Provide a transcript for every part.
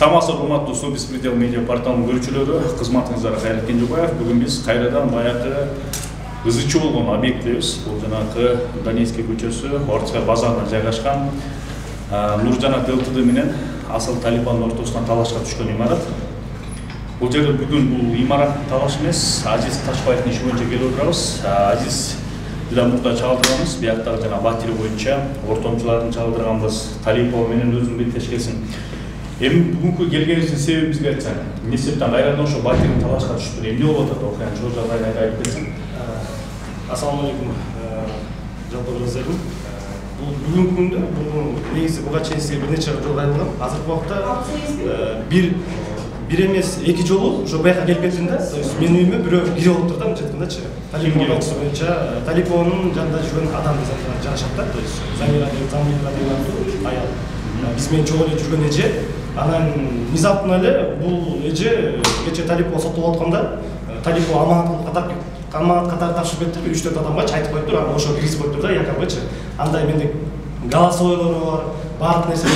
Саламатсыздар урматтуу Су Беспредел медиа порталынын көрүүчүлөрү, кызматыңыздарга Кайрат Кенжебаев. Бүгүн биз кайрадан баягы ызычы болгон объекттебиз. Бул жанагы Донецкий көчөсү, Орцкая базарына жайгашкан Нуржанат ЛТД менен Асыл Талибандын ортосуна талашка түшкөн имарат. Бул жерде бүгүн бул имарат талаш эмес, Азиз Ташбаевдин иши боюнча келип отурабыз. Азиз биля мурда чагылдырганбыз, бияктагы жана Батири боюнча ортомчулардын чагылдырганбыз. Талипова менен өзүнүн беттешкесин. Эми бүгүнкү келгениңиздин себебин бизге айтсаң. Эмне себептен кайрадан ошо Батирдин талашка түшүп, эмне болуп атат окуянын чоо жагдайын айтып берсең. Ассаламу алейкум, жалпы ыраазымын. Бул бүгүнкү күндө бул негизи буга чейин сизге бир нече жолу айылгам. Азыркы убакта бир эмес эки жолу ошо бияка келип кеттим да. То есть менин үйүмө бирөө кирип отур да, мынча айткандачы. Талипованын айтышы боюнча Талипованын жанында жүргөн адам деп жашап да. То есть Замира деген аял. Биз менен чогуу эле жүргөн эже. Анан внезапно эле бул эже кечээ Талипова соттолуп атканда Талипова аманатка тапшырып кетти, 3-4 адамга айтып коюптур, анан ошо киргизип коюптур да, якобычы. Андай менде голосойлору бар, баардык нерсе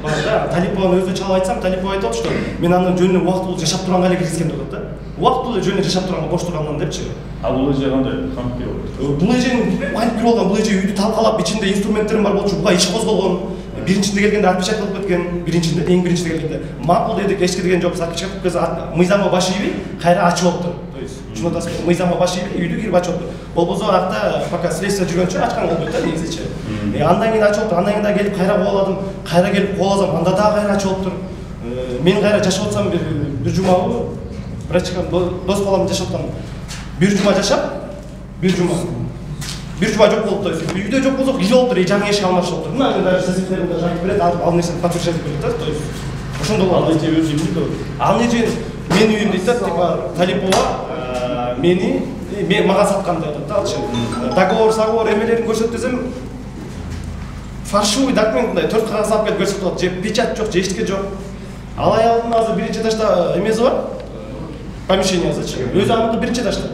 бар да. Талипованы өзү чалып айтсам, Талипова айтып атат, что мен аны жөнүнө убактылуу жашап турганга эле киргизген деп атат да. Убактылуу жөнүнө жашап турганга бош тургандан депчи. А бул эже кандай кантип болду? Бул эже кантип болгон, бул эже үйдү талкалап, ичинде инструменттерим бар болчу, буга иш козголгон. Биринчисинде келгенде отпечаток кылып кеткен, биринчисинде, эң биринчисинде келгенде. Макул дедик, эчке деген жок, отпечаток кылып кетсе, мыйзамга баш ийбей, кайра ачып отур. То есть, чын атасыз, мыйзамга баш ийбей, үйдү кирип ачып отур. Болбосо акта пока следствие жүргөнчө ачкан болбойт да, негизичи. Андан кийин ачып отур, андан кийин да келип кайра кубаладым, кайра келип кубаласам, анда дагы кайра ачып отур. Мен кайра жашап отсам бир жумабы, врачка дос балам жашап аткам. Бир жума жашап, бир жума жок болуп, то есть үйдө жок болсо кирип отур, жаңы эшик алмашып отур. Мына мен даже соседтерим да айтып берет, ал нерсени подтверждать берет да, то есть ошондой болот. Ал эже өзү эмне дейт? Ал эже менин үйүм дейт да, типа Талипова мен мага саткан деп атат да, алчы. Договор эмелерин көрсөт десем, фальшивый документ мындай 4 кагаз алып келип көрсөтүп атат, же печать жок, же эчтеке жок. Ал аялдын азыр биринчи этажда эмеси бар, помещениесичи. Өзү аныкы биринчи этажда.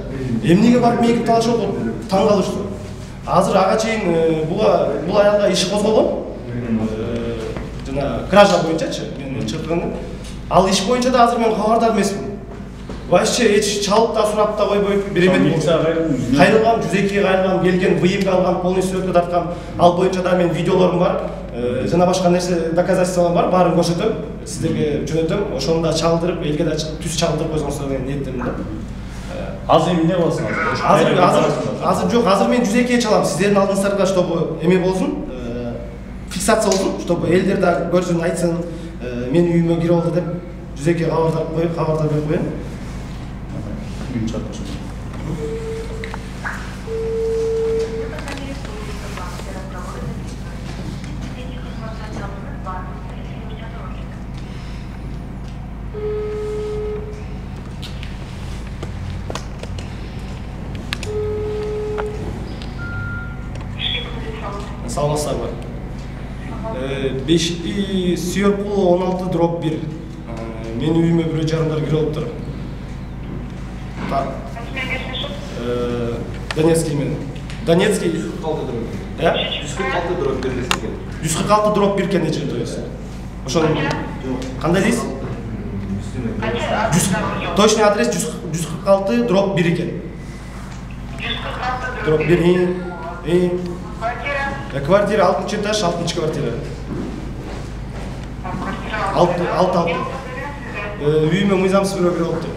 Эмнеге барып мени талашып отур, таң калыштуу. Азыр ага чейин бул аялга иш козголгон. Жана кража боюнчачы, мен чыккан. Ал иш боюнча да азыр мен кабардар эмесмин. Вообще эч чалып да сурап да койбойт, беремет. Кайрылгам, 102 кайрылгам, келген выемка алгам, полностью өтө тарткам. Ал боюнча да мен видеолорум бар. Жана башка нерсе доказательстволор бар, баарын көрсөтөм, сиздерге жөнөтөм. Ошону да чалдырып, элге да түз чалдырып койсоңуздар деген ниеттемин да. Азыр эмне болсун? Азыр жок, азыр мен 102 чалам. Сиздердин алдыңыздарга чтобы эме болсун, фиксация болсун, чтобы элдер да көрсүн, айтсын, менин үйүмө кирип алды деп 102 кабардар берип коеюн. Саламатсыздарбы? 5 Сүйөркул 16/1. Менин үйүмө бирөө жарымдар кирип алыптыр. Донецкий мен. Донецкий 146/1 экен эже, то есть. Ошону кандай дейсиз? Точный адрес 146/1 экен. 146/1. Квартира 6-чы этаж, 6-чы квартира. Алты. Үйүмө мыйзамсыз бирөө кирип алыптыр.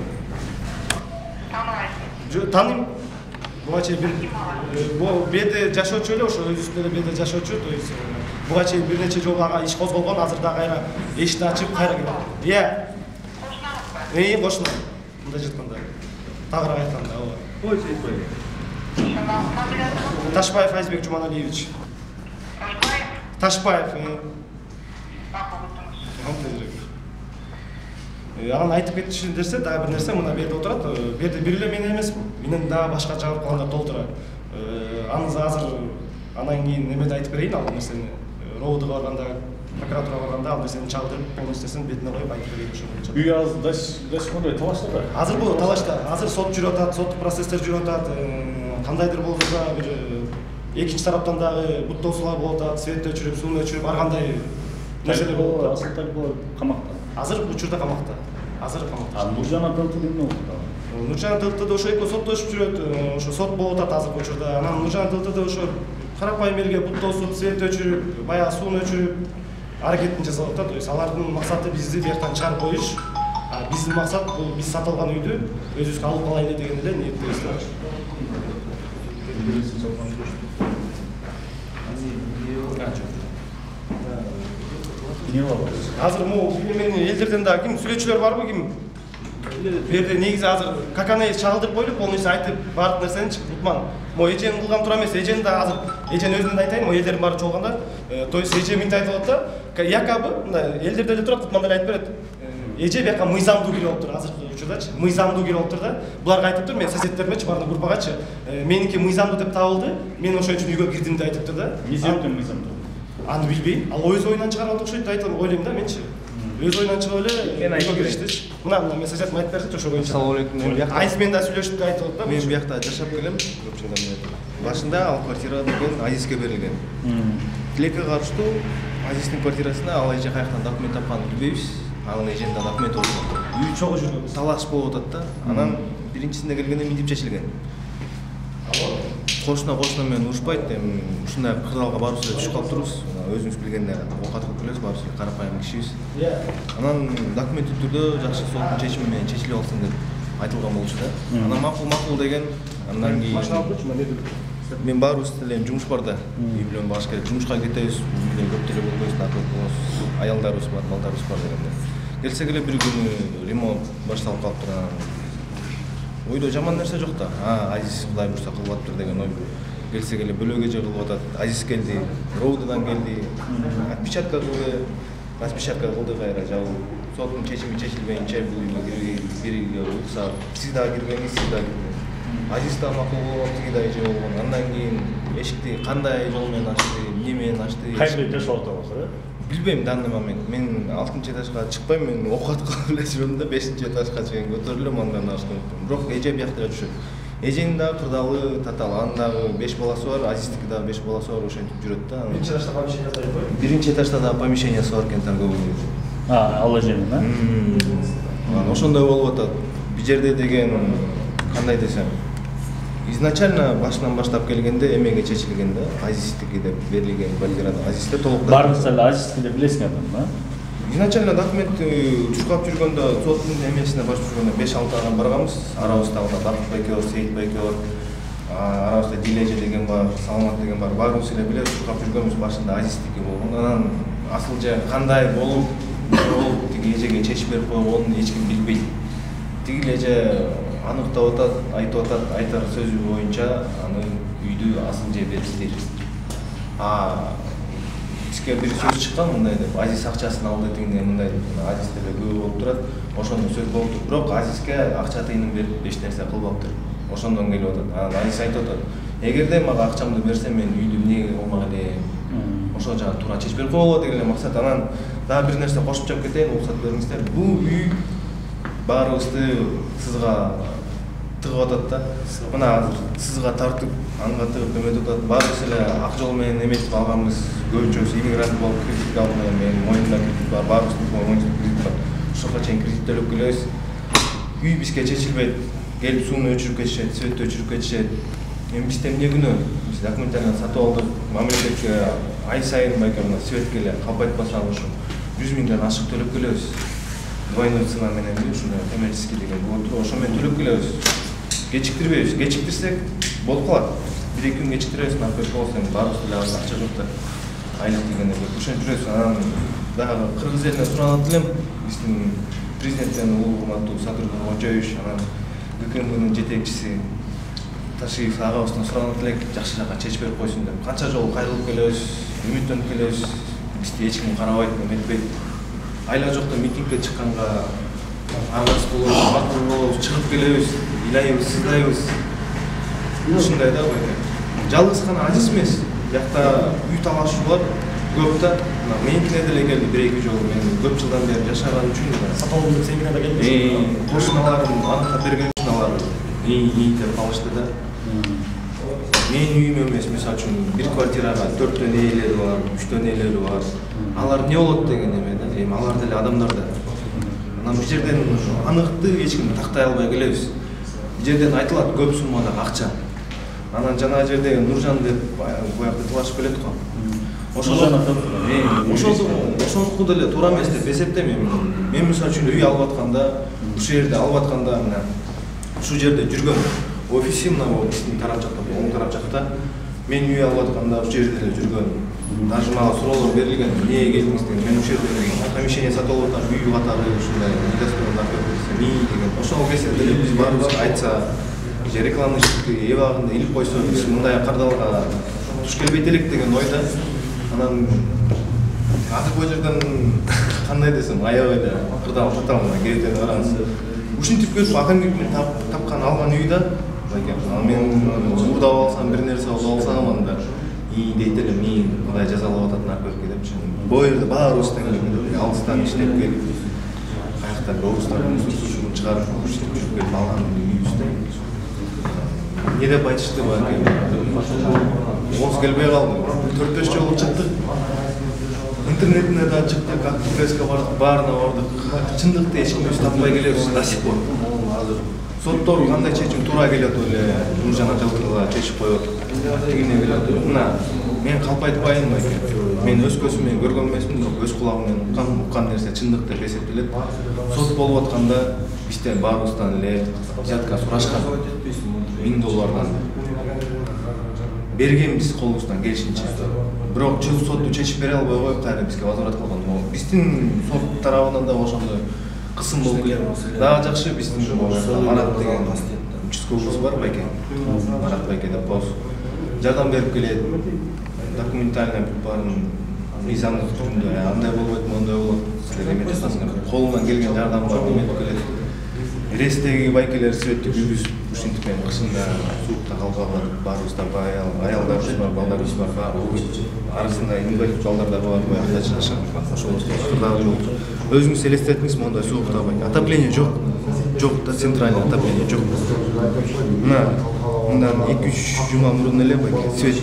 Таным. Буга чейин бул беде жашоочу эле, ошо өз үстүндө беде жашоочу, то есть буга чейин бир нече жолу ага иш козголгон, азыр да кайра эшикти ачып кайра келет. Кошуна. Мындай жатканда. Тагыраак айтканда, ооба. Ой, жетпей. Ташбаев Айзбек Жуманалиевич. Ташбаев. Анан айтып кетишин дерсе, дагы бир нерсе, мына берде отурат. Берде бир эле мен эмесмин. Менен дагы башка жагып калгандар толтура. Азыр анан кийин немеде айтып берейин ал нерсени. Ровдуга барганда, прокуратурага барганда ал нерсени чалдырып, полностью бетине коюп айтып берейин ошо. Үй азыр дашмандай талашта бар. Азыр бул талашта, азыр сот жүрүп атат, соттук процесстер жүрүп атат. Кандайдыр болсо бир экинчи тараптан дагы буттоосулар болуп атат, светтер өчүрүп, сууну өчүрүп, ар кандай нерселер болуп атат. Асыл Талипова камакта. азыр учурда камакта. Нуржан Аталты эмне болду? Нуржан Аталты да ошо экөө соттошуп жүрөт, ошо сот болуп атат азыркы учурда. Анан Нуржан Аталты да ошо карапайым элге бут тосуп, свет өчүрүп, баягы сууну өчүрүп аракетин жасап атат. То есть алардын максаты бизди бияктан чыгарып коюш. Биздин максат бул биз сатылган үйдү өзүбүзгө алып калайлы деген эле ниеттебиз. Азыр могу менин элдерден дагы ким сүйлөчүлөр барбы ким? Берде негизи азыр каканы чагылдырып койлуп, полностью айтып баардык нерсени Утман. Мо эжем кылган туура эмес, эжени да азыр эжен өзүнөн айтайын, мо элдердин баары чогулганда, то есть эже мынтип айтып атат да, якобы мындай элдерде эле турат, Утман деле айтып берет. Эже бияка мыйзамдуу кирип алыптыр азыркы учурдачы. Мыйзамдуу кирип алыптыр да. Буларга айтыптыр, мен соседтеримечи бардым группагачы. Меники мыйзамдуу деп табылды. Мен ошон үчүн үйгө кирдим деп айтыптыр да. Эмне себептен мыйзамдуу? Аны билбейм. Ал өз оюнан чыгарып окшойт деп айтам, ойлойм да менчи. Өз оюнан чыгып эле үйгө кириштичи. Мына мен соседиме айтып берди, ошо боюнча. Ассалому алейкум. Мен биякта Айс менен да сүйлөшүп деп айтып атты да. Мен биякта жашап келем, көп жылдан бери. Башында ал квартира деген Азизге берилген. Тилекке караштуу Азиздин квартирасына ал эже каяктан документ тапканын билбейбиз. Анын эженде документ болду. Үй чогуу жүргөн. Талаш болуп атат да. Анан биринчисинде келгенде мынтип чечилген. Кошуна менен урушпайт, эми ушундай кырдаалга барыбыз эле түшүп калыптырбыз. Өзүңүз билгендей оокат кылып келебиз, барыбыз эле карапайым кишибиз. Анан документтик түрдө жакшы соттун чечими менен чечилип алсын деп айтылган болчу да. Анан макул деген. Андан кийин машина алып турчу, мен баарыбыз деле жумуш бар да. Үй менен баш керек. Жумушка кетебиз, үйдө көп деле болбойбуз, аялдарыбыз бар, балдарыбыз бар дегенде. Келсек эле бир күнү ремонт башталып калыптыр. Ойдо жаман нерсе жок да. Азиз Кудай бурса кылып атыптыр деген ой. Келсек эле бөлөгө же кылып атат. Азиз келди, Роудадан келди. Отпечатка кылды кайра жабыл. Соттун чечими чечилбейинче бул үйгө бириге уруксат. Сиз дагы кирбеңиз, сиз дагы кирбеңиз. Азиз да макул болгон, тиги да эже болгон. Андан кийин эшикти кандай жол менен ачты, эмне менен ачты? Кайсы жашап атабыз, Билбейм данный момент. Мен 6-этажга чыкпайм, мен оокат кылып эле жүрөм да 5-этажга чейин көтөрүлөм, андан ашкан. Бирок эже биякта жүрөт. Эженин дагы кырдаалы, татал, анын дагы 5 баласы бар, Азиздики дагы 5 баласы бар, ошентип жүрөт да. Биринчи этажда помещение бар. Биринчи этажда дагы помещениясы бар экен торговый. Ал эженин, Ошондой болуп атат. Бул жерде деген кандай десем, изначально башынан баштап келгенде эмеге чечилген да, Азиздики деп берилген квартирада. Азизде толук. Баарыңыз эле Азизди деп билесиңер да? Изначально документти түшкап жүргөндө, соттун эмесине башып жүргөндө 5-6 адам барганбыз. Арабызда Бакыт байке бар, Сейит байке бар. Арабызда Дилеже деген бар, Саламат деген бар. Баарыбыз эле билебиз, түшкап жүргөнбүз, башында Азиздики болгон. Анан асыл жай кандай болуп, тиги эжеге чечип берип койгонун эч ким билбейт. Тиги эже аныктап атат, айтып атат, айтар сөзү боюнча аны үйдү асыл жай бериптир. Бизге бир сөз чыккан мындай деп, Азиз акчасын алды дегенде мындай деп, Азиз деле көп болуп турат, ошондо сөз болуптур. Бирок Азизге акча тыйынын берип эч нерсе кылбаптыр. Ошондон келип атат. Анан Азиз айтып атат, эгерде мага акчамды берсе мен үйдү эмнеге кылмак элем? Ошол жагы туура чечип берип койгула деген эле максат. Анан дагы бир нерсе кошуп чыгып кетейин, уруксат бериңиздер. Бул үй баарыбызды сызга тыгып атат да. Мына сызга тартып, анга тыгып эметип атат. Баарыбыз эле ак жол менен эметип алганбыз. Көбүнчөсү иммигрант болуп кредит алды. Менин моюнумда кредит бар, баарыбыздын моюнубузда кредит бар. Ошого чейин кредит төлөп келебиз. Үй бизге чечилбейт. Келип сууну өчүрүп кетишет, светти өчүрүп кетишет. Эми бизде эмне күнөө? Биз документтерин сатып алдык. Мамлекетке ай сайын байке мына светке эле капайтпасак ушу 100 миңден ашык төлөп келебиз. Двойной цена менен ушундай коммерческий деген болуп туруп, ошо менен төлөп келебиз. Кечиктирбейбиз. Кечиктирсек болуп калат. 1-2 күн кечиктиребиз, например, болсо баарыбыз эле акча жок да. Айлык дегенде ошентип жүрөбүз. Анан дагы кыргыз элинен суранат элем. Биздин президенттен улуу урматтуу Садыр Кожоевич, анан ГКМБнын жетекчиси Ташиев агабыздан суранат элек, жакшы жакка чечип берип койсун деп. Канча жолу кайрылып келебиз, үмүттөнүп келебиз. Бизди эч ким карабайт, эметпейт. Айла жокто митингге чыкканга аралаш болобуз, макул болобуз, чыгып келебиз, ыйлайбыз, сыздайбыз. Ушундай да байке. Жалгыз гана Азиз эмес, биякта үй талашуулар көп да. Меникине деле келди 1-2 жолу. Мен көп жылдан бери жашаган үчүн сатылуу сенгине да келди. Кошуналарым аныкка берген үчүн алар ий деп калышты да. Менин үйүм эмес, мисалы үчүн бир квартирага 4 ээлери бар, 3 ээлери бар. Алар эмне болот деген эме да. Эми алар деле адамдар да. Анан бул жерден аныктык эч ким тактай албай келебиз. Бул жерден айтылат көп суммадагы акча. Анан жана жердеги Нуржан деп буякта талашып келет го. Ошондуку деле туура эмес деп эсептейм. Мен мисалы үчүн үй алып атканда, ушул жерде алып атканда мына ушул жерде жүргөн офисим мына биздин тарап жакта, оң тарап жакта мен үй алып атканда ушул жерде эле жүргөн. Даже мага суроолор берилген, эмнеге келдиңиз деген. Мен ушул жерде помещение сатып алып атам, үй катары ушундай недостроенный мини деген. Ошол кезде деле биз баарыбызга айтса, же рекламный щитке эбагында илип койсо, биз мындай кардалга туш келбейт элек деген ойда. Анан азыр бул жерден кандай десем, аябай эле кырдаал каталына кезден барабыз. Ушинтип келип акыркы мен тапкан алган үйдө мен уурдап алсам, бир нерсе болуп алсам анда дейт элем, мен мындай жазалап атат наркотик депчи. Бул жерде баарыбыз тең эле алыстан иштеп келип, каяктан оорустардын сушун чыгарып, ушинтип келип алган үйүбүздө. Не деп айтышты балке? Оңuz келбей калды. 4-5 жолу чыктык. Интернетине да чыктык, активистке бардык, баарына бардык. Чындыкты эч ким таппай келебиз до сих пор. Соттор кандай чечим туура келет эле, Нуржан Атылтыга чечип коет. Тигине келет. Мына мен калп айтпайын балке. Мен өз көзүм менен көргөн эмесмин, бирок өз кулагым менен уккан нерсе чындык деп эсептелет. Сот болуп атканда бизден баарыбыздан эле взятка сурашкан. $1000 бергенбиз колубуздан келишинче. Бирок сотту чечип бере албай коюп, кайра бизге возврат кылган. Биздин сот тарабынан да ошондой кысым болуп келет. Дагы жакшы биздин Марат деген участковыйбыз бар байке. Марат байке деп коебуз. Жардам берип келет. Документально баарын мыйзамдык түрүндө андай болбойт, мондай болот. Силер эме жасасыңар. Колунан келген жардам бар эметип келет. Рестеги байкелер светтик үйүбүз ушинтип менен кышында суукта калбаган, баарыбызда аялдарыбыз бар, балдарыбыз бар. Арасында инвалид балдар да бар, буякта чыгышат. Ошол кырдаал жол. Өзүңүз элестетиңиз, мондай суукта байке. Отопление жок. Жок да, центральный отопление жок. Мына мындан 2-3 жума мурун эле байке свет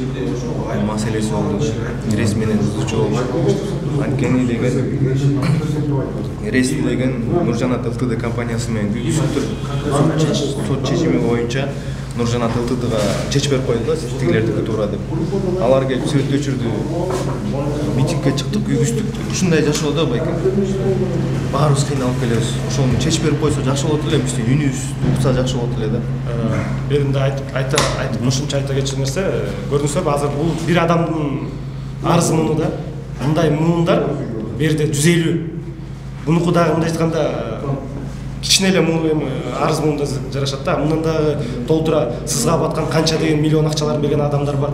маселеси болду. Рес менен ызычы болду. Анткени деген Рес деген Нуржан Атылтыды компаниясы менен күзүктүр. Сот чечими боюнча Нуржан Атылтыга чечип берип койду да, тигилердики туура деп. Алар келип свет өчүрдү. Митингге чыктык, үгүздүк. Ушундай жашоодо байке. Баарыбыз кыйналып келебиз. Ошону чечип берип койсо жакшы болот эле, биздин үнүбүз укса жакшы болот эле да. Эми айтып кошумча айта кетчү нерсе, көрдүңүзбү, азыр бул бир адамдын арыз муну да, мындай муундар берде 150. Бунуку дагы мындай айтканда кичине эле арыз муунда жарашат да. Мындан дагы толтура сызга баткан канча деген миллион акчаларын берген адамдар бар.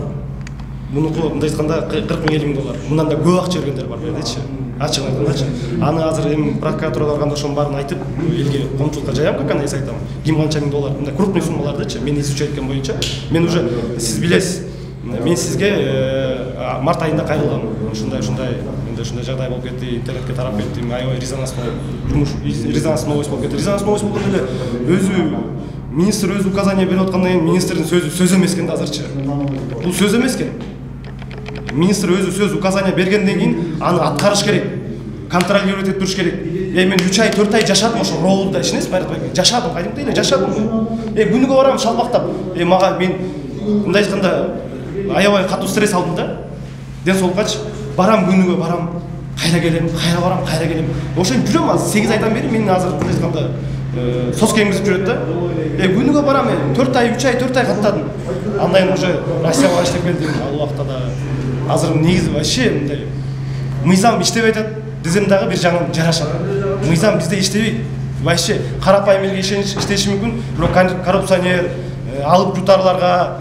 Бунуку мындай айтканда 40 000 $. Мындан да көп акча бергендер бар бердичи. Ачык айткандачы. Аны азыр эми прокуратурага барганда ошонун баарын айтып, элге коомчулукка жаям, как анайсы айтам. Ким канча $1000, мындай крупный суммалардычы. Мен изучать эткем боюнча, мен уже сиз билесиз. Мен сизге март айында кайрылгам. Ушундай жагдай болуп кетти, интернетке тарап кетти. Аябай резонанс новость болуп кетти. Резонанс новость болгондо эле өзү министр өзү указание берип аткандан кийин министрдин сөзү эмес экен да азырчы. Бул сөз эмес экен. Министр өзү сөз указание бергенден кийин аны аткарыш керек. Контролировать этип туруш керек. Мен 3 ай 4 ай жашадым ошо роулда, ишенесизби Марат байке? Жашадым, кайдымда эле жашадым. Күнүгө барам шалбактап. Мага мен мындай айтканда аябай катуу стресс алдым да. Ден соолуккачы барам, күнүгө барам, кайра келем, кайра барам, кайра келем. Ошентип жүрөм азыр 8 айдан бери. Мен азыр мындай айтканда соска эмгизип жүрөт да. Күнүгө барам, 4 ай, 3 ай, 4 ай каттадым. Андан кийин уже Россияга иштеп келдим. Ал убакта да азыр негизи вообще мындай мыйзам иштебей атат десем дагы бир жагынан жарашат. Мыйзам бизде иштебейт. Вообще карапайым элге иштеши мүмкүн, бирок коррупционер, алып жутарларга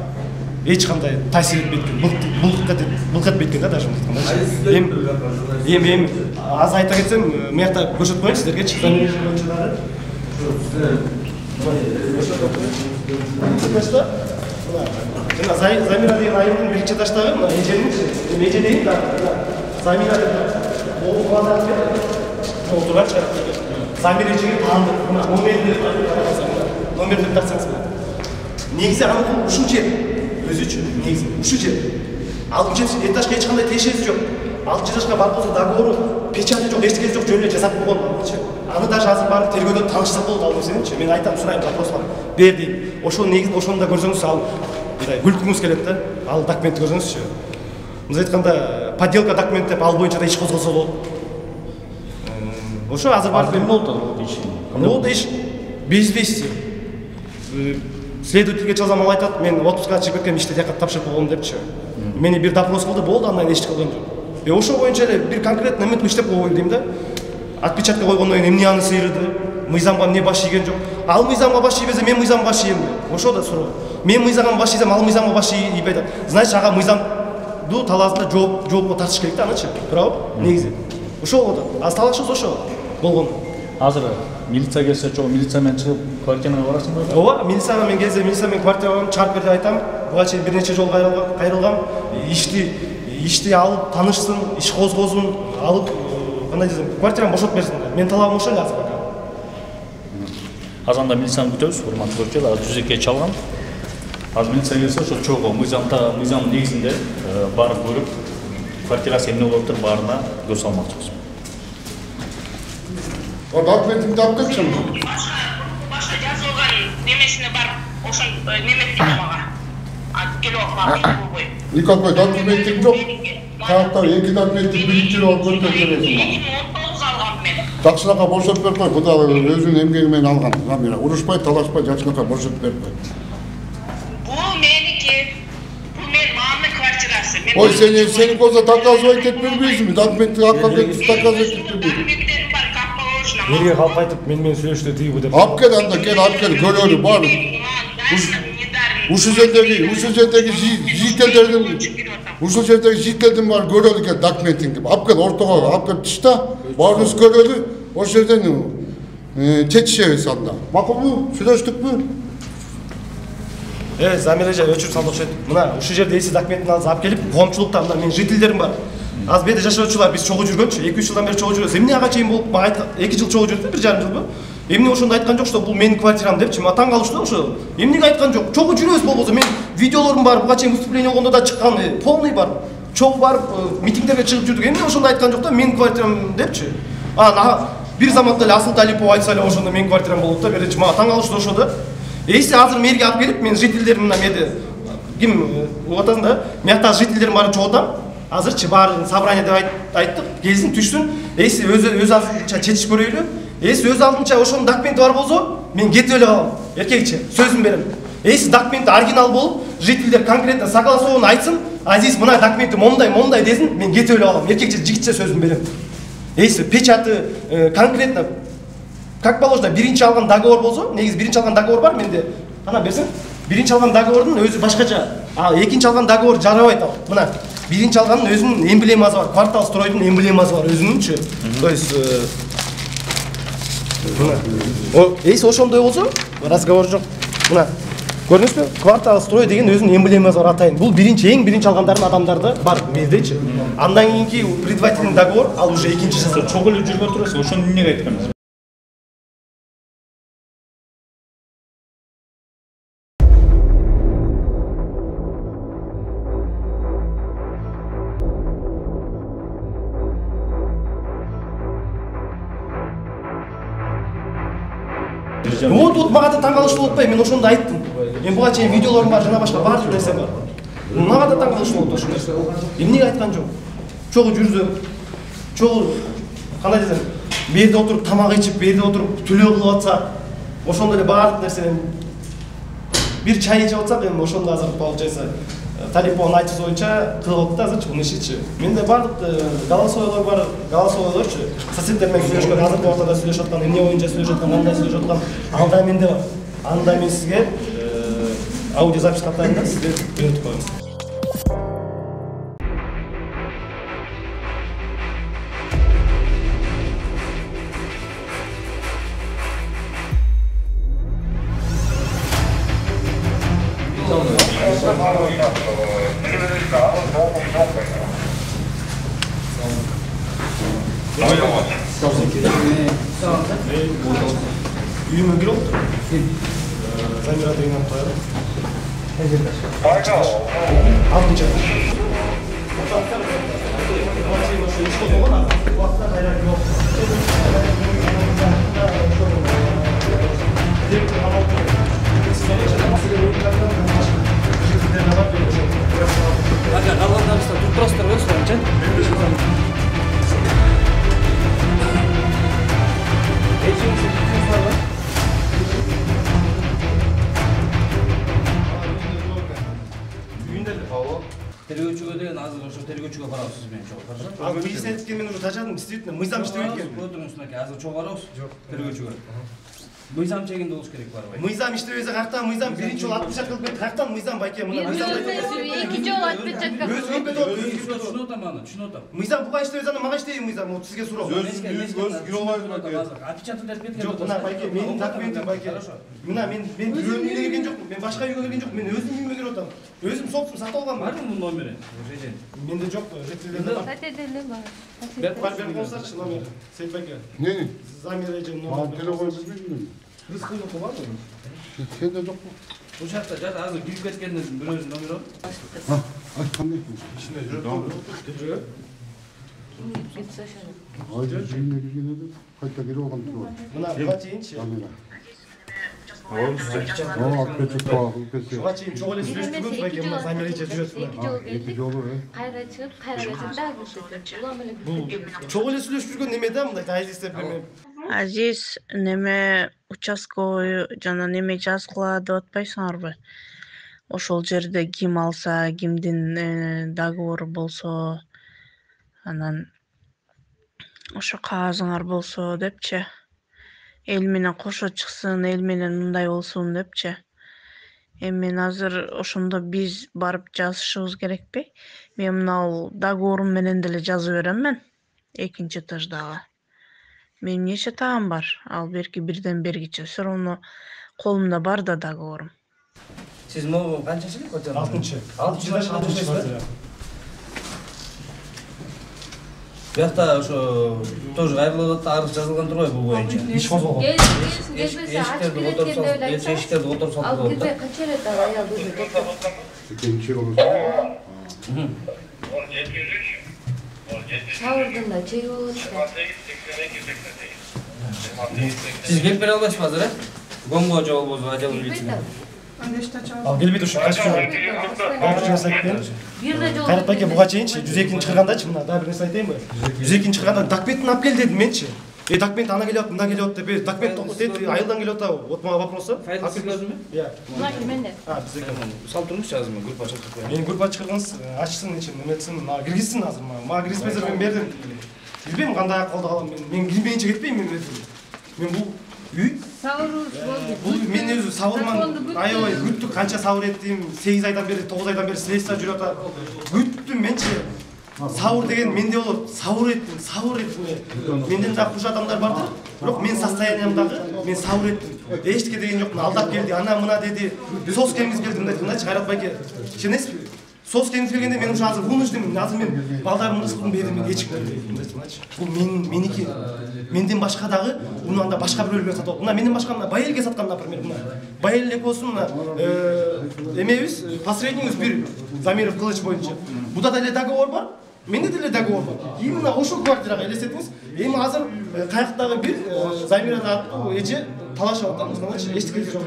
эч кандай таасир этпейт экен. Булк этпейт экен да даже айтканда. Эми аз айта кетсем, мыякта көрсөтүп коеюн сиздергечи. Замира деген айылдын биринчи этаждагы мына эже дейин да. Замира деп ол квадрат бер. Отурган чыгарып берген. Замира эжеге таандык. Мына номер деп тартсаңыз болот. Негизи анын ушул жер. Өзүчү негизи ушул жер. 6-этажга эч кандай тиешеси жок. 6 жашка бар болсо договору печати жок, эчтеке жок, жөн эле жасап койгон алчы. Аны даже азыр барып тергөөдөн таанышсак болот ал нерсеничи. Мен айтам, сурайм, вопрос бар. Бер дейм. Ошол негизинде ошону да көрсөңүз ал күлкүңүз келет да. Ал документти көрсөңүзчү. Мына айтканда подделка документ деп ал боюнча да иш козгосо болот. Ошо азыр барып Эми болот ал иш. болот иш безвестие. Следовательге чалсам, ал айтат, мен отпускка чыгып кеткем, ишти тияка тапшырып койгом депчи. Мени бир допрос кылды, болду, андан эч кылган жок. Ошо боюнча эле бир конкретно эметип иштеп койбойм дейм да. Отпечатка койгондон кийин эмне аны сыйрыды, мыйзамга эмне баш ийген жок. Ал мыйзамга баш ийбесе, мен мыйзамга баш ийем да. Ошо да суроо. Мен мыйзамга баш ийсем, ал мыйзамга баш ийип айтат. Значит, ага мыйзамдуу талаасында жоопко тартыш керек да, анычы. Туурабы? Негизи. Ошо болот. А талашыбыз ошо болгон. Азыр милиция келсе, чогуу милиция менен чыгып квартираңа барасыңбы? Ооба, милиция менен келсе, милиция менен квартирага чыгарып бер деп айтам. Буга чейин бир нече жолу кайрылгам. Ишти алып таанышсын, иш козгосун, алып кандай десем, квартираны бошотуп берсин. Мен талабым ошол эле азыр пока. Азыр анда милицияны күтөбүз, урматтуу көрүүчүлөр, азыр жүзөккө чалган. Азыр милиция келсе, ошол чогуу мыйзамдын негизинде барып көрүп, квартирасы эмне болуп туруп баарына көз салмакчыбыз. Документиңди алып келчиң. Башка жазылган немесине барып, ошол неметти мага. Келип алып Никакой документиң жок. Каяктан эки документти биринчи жолу көрсөтүп бересиң. 2019 алгам мен. Жакшылыкка бошотуп берип кой. Кудай өзүнүн эмгеги менен алган. Замира урушпай, талашпай, жакшылыкка бошотуп берип кой. Бул меники. Бул мамамдын квартирасы. Ой, сени болсо доказывать этип бербейсиңби? Документти доказывать этип бербейсиңби? Элге калып айтып, мен сүйлөштү тийбу деп. Алып кел анда, кел алып кел, көрөлү бар. Ушул жердеги жителдердин бар көрөлү кел документиңди. Алып кел ортого, алып кел тышта, баарыбыз көрөлү. Ошол жерден чечишебиз анда. Макулбу? Сүйлөштүкпү? Замир эже өчүрүп салды окшойт. Мына ушул жерде эси документин алып келип, коомчулукта мына менин жителдерим бар. Аз беде жашоочулар биз чогуу жүргөнчү, 2-3 жылдан бери чогуу жүрөбүз. Эмне ага чейин болуп, мага 2 жыл чогуу жүрдү, 1,5 жылбы? Эмне ошондо айткан жок, что бул менин квартирам депчи. Мага таң калыштуу ошо. Эмнеге айткан жок? Чогуу жүрөбүз болбосо, мен видеолорум бар, буга чейин выступление болгондо да чыккан, полный бар. Чогуу барып митингдерге чыгып жүрдүк. Эмне ошондо айткан жок да, менин квартирам депчи. Бир заматта эле Асыл Талипов айтса эле ошондо менин квартирам болот да, беречи. Мага таң калыштуу ошо да. Эси азыр мэрге алып келип, мен жителдерим мына меде ким угатасың да, мыякта жителдерим барып чогултам. Азырчы баарын собрание деп айттык, келсин түшсүн. Эси өз алдынча чечип көрөйлү. Эси өз алдынча ошонун документи бар болсо, мен кетип эле калам. Эркекче, сөзүм берем. Эси документи оригинал болуп, жителдер конкретно согласованно айтсын, Азиз мына документи мондай десин, мен кетип эле калам. Эркекче, жигитче сөзүм берем. Эси печаты конкретно как положено, биринчи алган договор болсо, негизи биринчи алган договор бар менде. Ана берсең, биринчи алган договордун өзү башкача. Экинчи алган договор жарабайт ал. Мына биринчи алганын өзүнүн эмблемасы бар, квартал стройдун эмблемасы бар өзүнүнчү. То есть эси ошондой болсо, разговор жок. Мына көрдүңүзбү? Квартал строй деген өзүнүн эмблемасы бар атайын. Бул эң биринчи алгандардын адамдарды бар мендечи. Андан кийинки предварительный договор, ал уже экинчиси. Чогуу эле жүргөн турасыз, ошону эмнеге айткансыз? Вот мага да таң калыштуу болуп атпайбы, мен ошондо айттым. Мен буга чейин видеолорум бар, жана башка баардык нерсе бар. Мага да таң калыштуу болуп ошол нерсе. Эмнеге айткан жок? Чогуу жүрдү. Чогуу кандай десем, бу жерде отуруп тамак ичип, бу жерде отуруп төлөө кылып атса, ошондо эле баардык нерсенин бир чай ичип атсак, эми ошондо азыр получается Талиповдун айтуусу боюнча кылып атты азырчы муну ишичи. Менде баардык голосовойлор бар, голосовойлорчу. Соседдер менен сүйлөшкөн, азыркы ортада сүйлөшүп аткан, эмне боюнча сүйлөшүп аткан, кандай сүйлөшүп аткан, ал да менде бар. Анда мен сизге аудиозапись катайын да, сизге үйрөтүп коем. Үйүмө кирип отур. Замира деген ат коём. Алтынчы. Тергөөчүгө деген азыр ошо тергөөчүгө барабыз сиз менен чогуу. Ал милиция эткен мен уже тажадым, истебитмин, мыйзам иштебейт экен. Отуруңуз мынакей, азыр чогуу барабыз. Жок, тергөөчүгө. Мыйзам чегинде болуш керек барбайбы? Мыйзам иштебесе каяктан мыйзам биринчи жолу отпечатка кылып кетти. Каяктан мыйзам байке мына мыйзам экинчи жолу отпечатка түшүнүп атам аны, түшүнүп атам. мыйзам буга иштебесе анда мага иштейин мыйзам, вот сизге суроо. Отпечаток берип кеткен. Жок, мына байке менин документим байке. Мына мен бирөөнүн үйүнө келген жокмун, мен башка үйгө келген жокмун, мен өзүмдүн үйүмө келип атам. Өзүм сотсун сатып алганмын. Барбы мунун номери? Менде жок, жетилерде бар. Патерде бар. Берип коңуздарчы номер. Сейт байке. Не? Замир эжем Aa, номер. telefon bilmiyorum. Рыскылыкы барбы? Sende yok mu? Бул жакта жаз азыр кирип кеткендин бирөөсүнүн номери. Ha, aç kandı. Haydi, cümle bilgine de kayıtta geri olan bir var. Мына буга чейинчи. Kamera. Atpeçik bağlı, pesi. Буга чейин чогуу эле сүйлөштүргөнбүз байке, мына Замир эже жүрөт мына. İki yolu, Кайра чыгып, кайра кетип дагы кетет. Улам эле Бул чогуу эле сүйлөшүп жүргөн неме да, мындай азиздеп эме. Азиз, неме участковый жана неме жазгыла деп атпайсыңарбы? Ошол жерде ким алса, кимдин договору болсо, анан ошо кагазыңар болсо депчи. Эл менен кошо чыксын, эл менен мындай болсун депчи. Эми мен азыр ошондо биз барып жазышыбыз керекпи? Мен мына договорум менен деле жазып берем мен. Экинчи этаждагы. Менин нече тагам бар? Ал берки бирден бергиче. Все равно колумда бар да договорум. Сиз могу канчачылык отел? 6-чы. 6-чы квартира. Бuyakta ошо тоже кайрылып атат, арыз жазылган турбайбы бул боюнча? Иш козголгон. келбесе ачып берет деп айтса. Эшиктерди отуруп сатып Ал коет кирбей да. канча эле дагы аялды уже токтоп. ikinci yolu. Шавырдын да чеги болот да. Сиз келип бере албайсызбы азыр, э? Гонго же болбосо ажал билетсине. Ал келбейт ушу качып жүрөт. Качып жасайт. Бирде жол. Кайрат байке буга чейинчи 102-ни чыгаргандачы мына дагы бир нерсе айтайынбы? 102-ни чыгарганда документин алып кел дедим менчи. Документ ана келип, мына келип деп, документ токут дейт, айылдан келип атабы? Вот мага вопросы. Файл сиздердими? Иә. Мына менде. Биздеки. Салып туруңузчу азыр мен группа чыгып коеюн. Мени группа чыгаргансыз, ачсын ичин, неметсин, мага киргизсин азыр мага. Мага киргизбесе мен бердим. Билбейм кандай акылда калам мен кирбейинче кетпейм мен. Мен бул үй Сабырыбыз болду. бул мен өзү сабырман аябай күттүк, канча сабыр эттим, 8 айдан бери, 9 айдан бери следствие жүрүп атат. Күттүм менчи. Сабыр деген менде болот. Сабыр эттим. Менден да куш адамдар барды. Бирок мен состояниямдагы мен сабыр эттим. Эчтеке деген жокмун, алдап келди, ана мына деди. Сос кемиз келди мындай кылдымчы, Кайрат байке. Ишенесизби? Сос кемиз келгенде мен уже азыр вынужденмин. Азыр мен балдарымдын рызкын бердим, мен эч кимге мындайчы. Бул меники. Менден башка дагы муну анда башка бирөөлөргө сатып алып. Мына менден башка мына Байелге саткан, например, мына. Байел экөөсүн мына эмебиз, посреднигибиз бир Замиров Кылыч боюнча. Буда деле договор бар. Менде деле договор бар. Именно ошол квартирага элестетиңиз. Эми азыр каяктагы бир Замирада аттуу эже талашып атабыз, каначы эчтеке жок.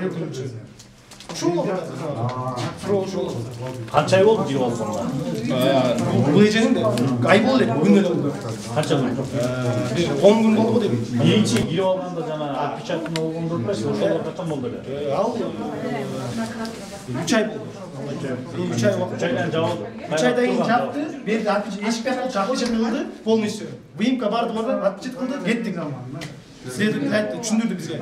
Ошол болду. Ошол. Канча ай болду кирип алганда? Бул эженин де ай болду эле, бүгүн эле болду. Канча күн? Бир 10 күн болду го дейм. Биринчи кирип алганда жана отпечаткын болгондо эмес, ошол качан болду эле? Ал 3 ай болду. 3 ай убакыт. 3 айдан жабылды. 3 айдан кийин жапты, берди эшикти отпечат кылды, полностью. Выемка барды бар, отпечат кылды, кеттик. Следователь айтты, түшүндүрдү бизге.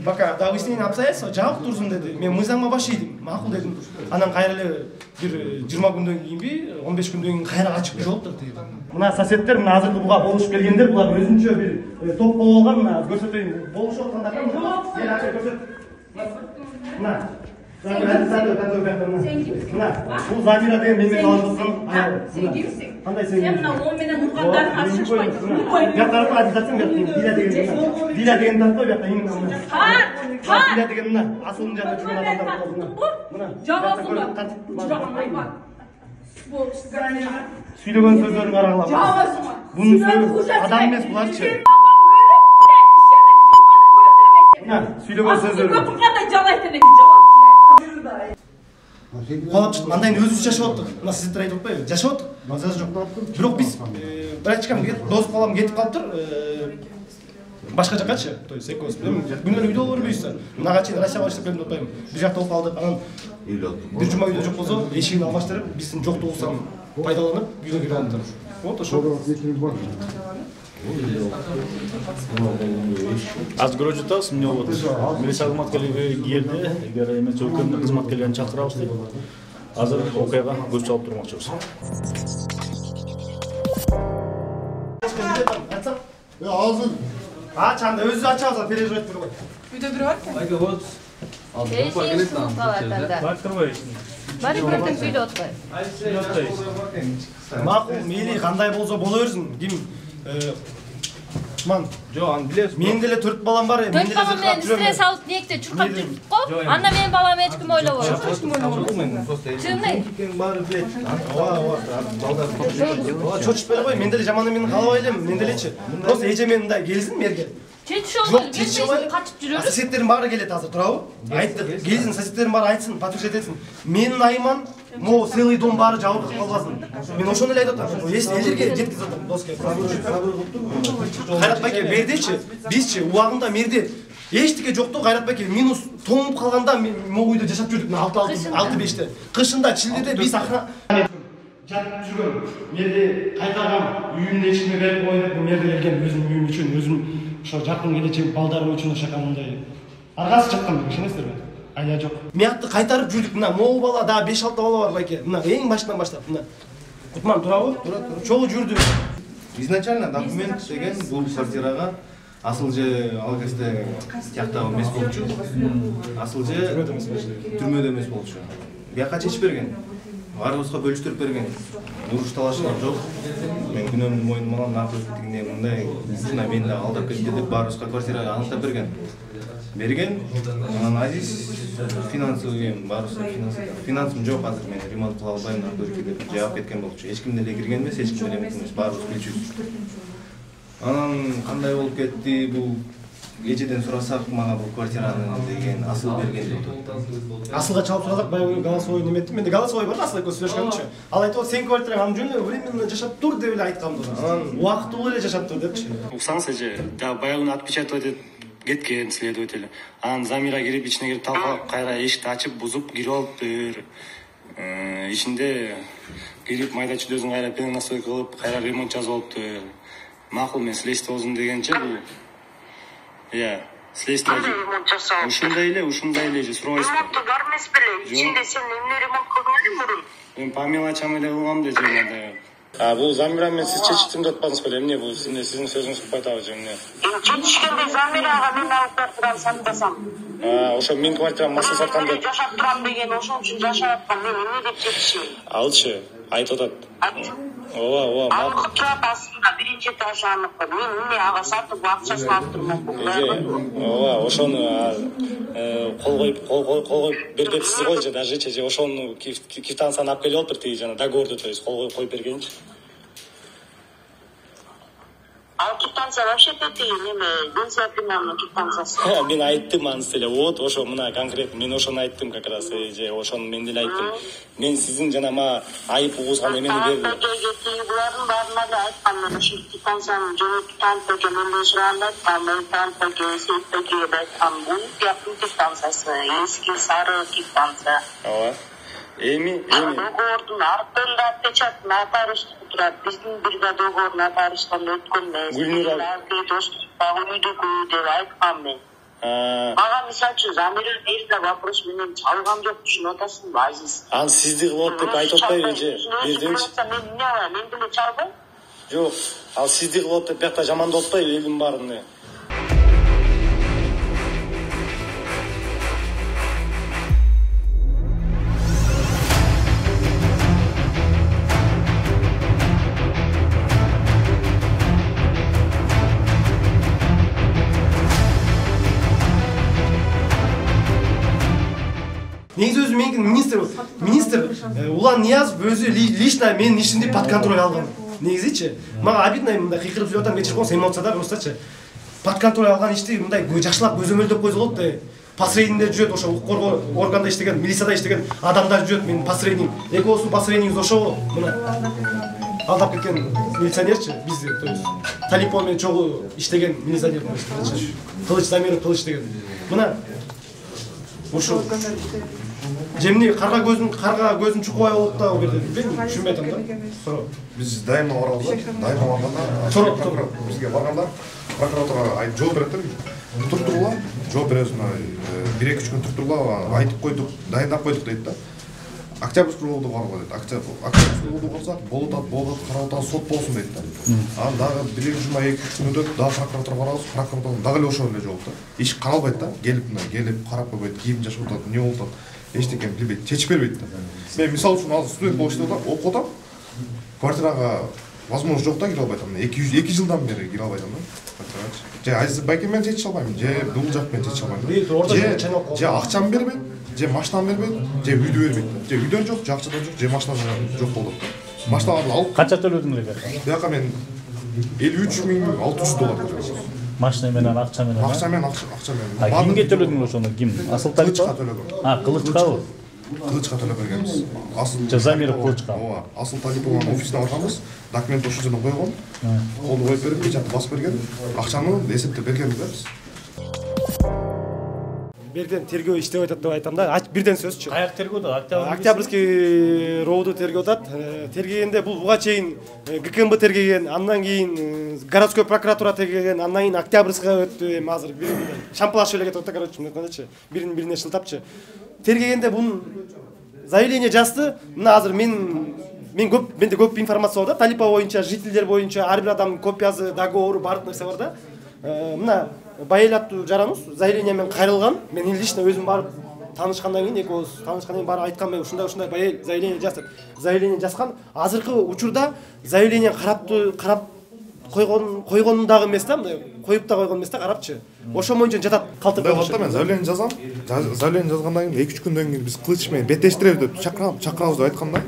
Пока до выяснения обстоятельств жабык турсун деди. Мен мыйзамга баш ийдим, макул дедим. Анан кайра эле бир 20 күндөн кийинби, 15 күндөн кийин кайра ачып берип алыптыр дейт. Мына соседтер, мына азыркы буга болушуп келгендер, булар өзүнчө бир топ болуп алган, мына көрсөтөйүн. Болушуп аткандар, эл ачып көрсөт. Мына бул Замира деген менен алышкан аял. Сен кимсиң? Кандай сен? Сен мына он менен ургандар каршы чыкпайсың. Я тарапа адисатсың, Диля деген. Диля деген тарапа бияқта именно мына. Диля деген мына асылдын жанында жүргөн адамдар болду. Мына. Жабасыңдар. Жабамай бар. Сөйлеген сөздерін қарағылап. Бұның сөзі адам емес бұларшы. Сөйлеген сөздерін. Қалап шықты, мандайын өзі жашып оттық. Мына сіздер айтып отпай, жашып оттық. Мазасы жоқ. Бірақ біз братчикам дос балам кетіп қалып тұр. Башқа жаққаншы, то есть экос. Күнделік үйде олар бүйісті. Мынаға чейін Россияға барып келдім отпаймын. Бір жақта болып қалдық. Анан бір жұма үйде жоқ болса, ешігін алмаштырып, біздің жоқты болсам пайдаланып, үйге кіре алып тұр. Вот ошо. Аз көрөжүтабыз, эмне болуп атат? Милиция кызматкерлери келди, эгер эми өлкөмдүн кызматкерлерин чакырабыз деп. Азыр окуяга көз салып турмакчыбыз. Азыр. Чанда өзү ача алса переживать кылбай. Үйдө бирөө бар экен. Айга болот. Баары бирөтөн сүйлөп атпай. Макул, мейли кандай болсо боло берсин. Ким Ман, Жо, аны билесиз. мен деле 4 балам бар, мен деле Төрт балам стресс алып ниекте чуркап жүрүп го. Анда менин балам эч ким ойлобойт. Чындай. Баары билет. Чочпеле кой, мен деле жаман эмени каалабай элем, мен делечи. Просто эже мен мындай келсин мерге. Чечишип качып жүрөбүз. Соседтерим баары келет азыр, турабы? Айттык, келсин, соседтерим баары айтсын, подтверждать этсин. Менин айыман, могу целый дом баары жабылып калбасын. Мен ошону эле айтып атам. Если элдерге жеткизип атам, доска. Кайрат байке бердечи, бизчи убагында мерде эчтеке жокту. Кайрат байке минус тоңуп калганда могу үйдө жашап жүрдүк 6-5те. Кышында Чилдеде биз акына жатып жүргөн. Мерде кайтарган үйүмдүн ичине берип коюп, мерде келген өзүмдүн үйүм үчүн, өзүм ошо жакын келечек балдарым үчүн ошо мындай аргасы чыккан, ишенесиздерби? Айла жок. Миякты кайтарып жүрдүк. Мына могу бала да 5-6 бала бар байке. Мына эң баштан баштап мына. Кутман турабы? Чогуу жүрдү. Изначально документ деген бул квартирага асыл же ал кезде тияктагы эмес болчу. Асыл же түрмөдө эмес болчу. Бияка чечип берген. Баарыбызга бөлүштүрүп берген. Уруш талашылар жок. Мен күнөөмдү мойнума алам, наркотиктигине мындай ушундай мени да алдап кетти деп баарыбызга квартира аныктап берген. Анан Азиз финансовый финансым жок азыр, мен ремонт кыла албайм, наркотикке деп жаап кеткен болчу. Эч ким деле кирген эмес, эч ким деле эмес, баарыбыз билчүбүз. Анан кандай болуп кетти бул? Эжеден сурасак, мага бул квартираны деген асыл берген деп. Асылга чалып сурадык, баягы голосовой неметти. Менде голосовой бар, асыл экөөс сүйлөшкөнчү. Ал айтып, сен квартираң жөнү временно жашап тур деп эле айткам да. Анан убактылуу эле жашап тур депчи. Уксаңыз эже, да баягы отпечатывать этип кеткен следователь. Анан Замира кирип, ичине кирип талкалап, кайра эшикти ачып, бузуп кирип алыптыр. Ичинде кирип майда чүдөзүн кайра перенастройка кылып, кайра ремонт жазып алыптыр. Макул, мен следствие болсун дегенче бул. Следствие. Ушундай эле же сурабайсызбы? Ремонту бар эмес беле? Ичинде сен эмне ремонт кылдың эле мурун? Мен по мелочам эле кылгам да же. Бул Замира менен сиз чечиптим деп атпадыңыз беле? Эмне бул сиздин сөзүңүз укпайтабы же эмне? Чечишкенде Замирага мен алып квартираны сатпасам. Ошо менин квартирам маса саткан деп. Жашап турам деген, ошон үчүн жашап аткан. Мен эмне деп чечишим? Алчы, айтып атат. Ооба. Аныкы турат астында биринчи этаж аныкы. Мен эмне ага сатып акчасын алып турмакмын. Ооба, ошону кол коюп бергенсиз го же даже же ошону квитанцияны алып келип алыптыр тиги жана договорду, то есть кол коюп бергенчи. Ал квитанция вообще тетиги неме, бензопинанын квитанциясы. Мен айттым анысы эле. Вот ошо мына конкретно мен ошону айттым как раз, же ошону мен деле айттым. Мен сиздин жана ма айып угузган эмени бердим. Булардын баарына эле айткан, мен ошо квитанцияны жөнөтүп танытып менден сураганда айткан, мен танытып сейттеги айткан, бул тияктын квитанциясы, эски сары квитанция. Ооба. Эми договордун артында отпечат нотариус турат. Биздин бирге договор нотариустан өткөн эмес. Гүлнура үйдөгү деп айткам мен. Ага мисалы үчүн Замира эрте вопрос менен чалган жок, түшүнүп атасыңбы, Азиз? Ал сизди кылып деп айтып атпайбы же? Бирдинчи. Мен эмне кылам? Мен деле чалбайм. Жок, ал сизди кылып деп биякта жамандап атпайбы элдин баарын? Негизи өзү меники министр Улан Ниязов өзү лично менин ишимди под контроль алган. Негизичи мага обидно мындай кыйкырып сүйлөп атам, кечирип коюңуз, эмоцияда простачы. Под контроль алган ишти мындай жакшылап көзөмөлдөп койсо болот да. Посрединде жүрөт, ошо укук коргоо органда иштеген, милицияда иштеген адамдар жүрөт, менин посрединим. Экөөбүздүн посрединибиз ошо мына алдап кеткен милиционерчи, бизди, то есть Талипов менен чогуу иштеген милиционер, Кылыч Замиров Кылыч деген. Мына ошо жемни карга көзүн чукубай болуп да бир билбейм, түшүнбөй атам да. Суроо. Биз дайыма барабыз, дайыма барганда бизге барганда прокуратура жооп берет да. Туртурула, жооп бересиң, 1-2 күн туртурула, айтып койдук, дайындап койдук дейт да. Октябрьский ровду баргыла дейт. Октябрьский ровду барсак, болот карап атат, сот болсун дейт да. Анан дагы 1 жума 2-3 күн өтөт, дагы прокуратура барабыз, прокуратура дагы эле ошол эле жооп да. Иш каралбайт да, келип карап койбойт, кийим жашап атат, эмне болуп атат, эчтекени билбейт, чечип бербейт да. Мен мисалы үчүн азыр студент болуп иштеп атам, окуп атам, квартирага возможность жок да, кире албай атам. 2 жылдан бери кире албай атам да. Же Азиз байке менен чечип албайм, же бул жак менен чечип албайм. Же акчам бербейт, же машинам бербейт, же үйдү бербейт. Же үйдөн жок, же акчадан жок, же машинадан жок болот да. Машиналарды алып Канча төлөдүң эле? Бияка мен $53,600 Машина менен, акча менен. Акча менен. Кимге төлөдүң ошону? Ким? Асыл Талипов? Кылычкабы? Кылычка төлөп бергенбиз. Замиров Кылычка. Ооба, Асыл Талиповдун офисине барганбыз. Документ ошол жерден койгон. Колду коюп берип, печатты басып берген. Акчаны эсептеп бергенбиз да биз. Берден тергөө иштеп атат деп айтам да. Бирден сөзчү. Каяк тергөөдө? Октябрьский ровду тергөө атат. Тергегенде бул буга чейин ГКМБ тергеген, андан кийин городской прокуратура тергеген, андан кийин Октябрьскийга өттү. Эми азыр шампулаш эле кетип атат, короче, мындайчы. Бирине шылтапчы. Тергегенде бун заявление жазды. Мына азыр менде көп информация бар да. Талипов боюнча, жителдер боюнча ар бир адамдын копиясы, договору, баардык нерсе бар да. Мына Байел аттуу жараныбыз заявление менен кайрылган. Мен лично өзүм барып таанышкандан кийин, экөөбүз таанышкандан кийин барып айткан, мен ушундай Байел заявление жазып, заявление жазган. Азыркы учурда заявление карап койгон дагы эмес да, мындай коюп да койгон эмес да, карапчы. Ошо боюнча жатат, калтырып койгон. Мен заявление жазам. Заявление жазгандан кийин 2-3 күндөн кийин биз Кылыч менен беттештиребиз деп чакырабыз деп айтканда.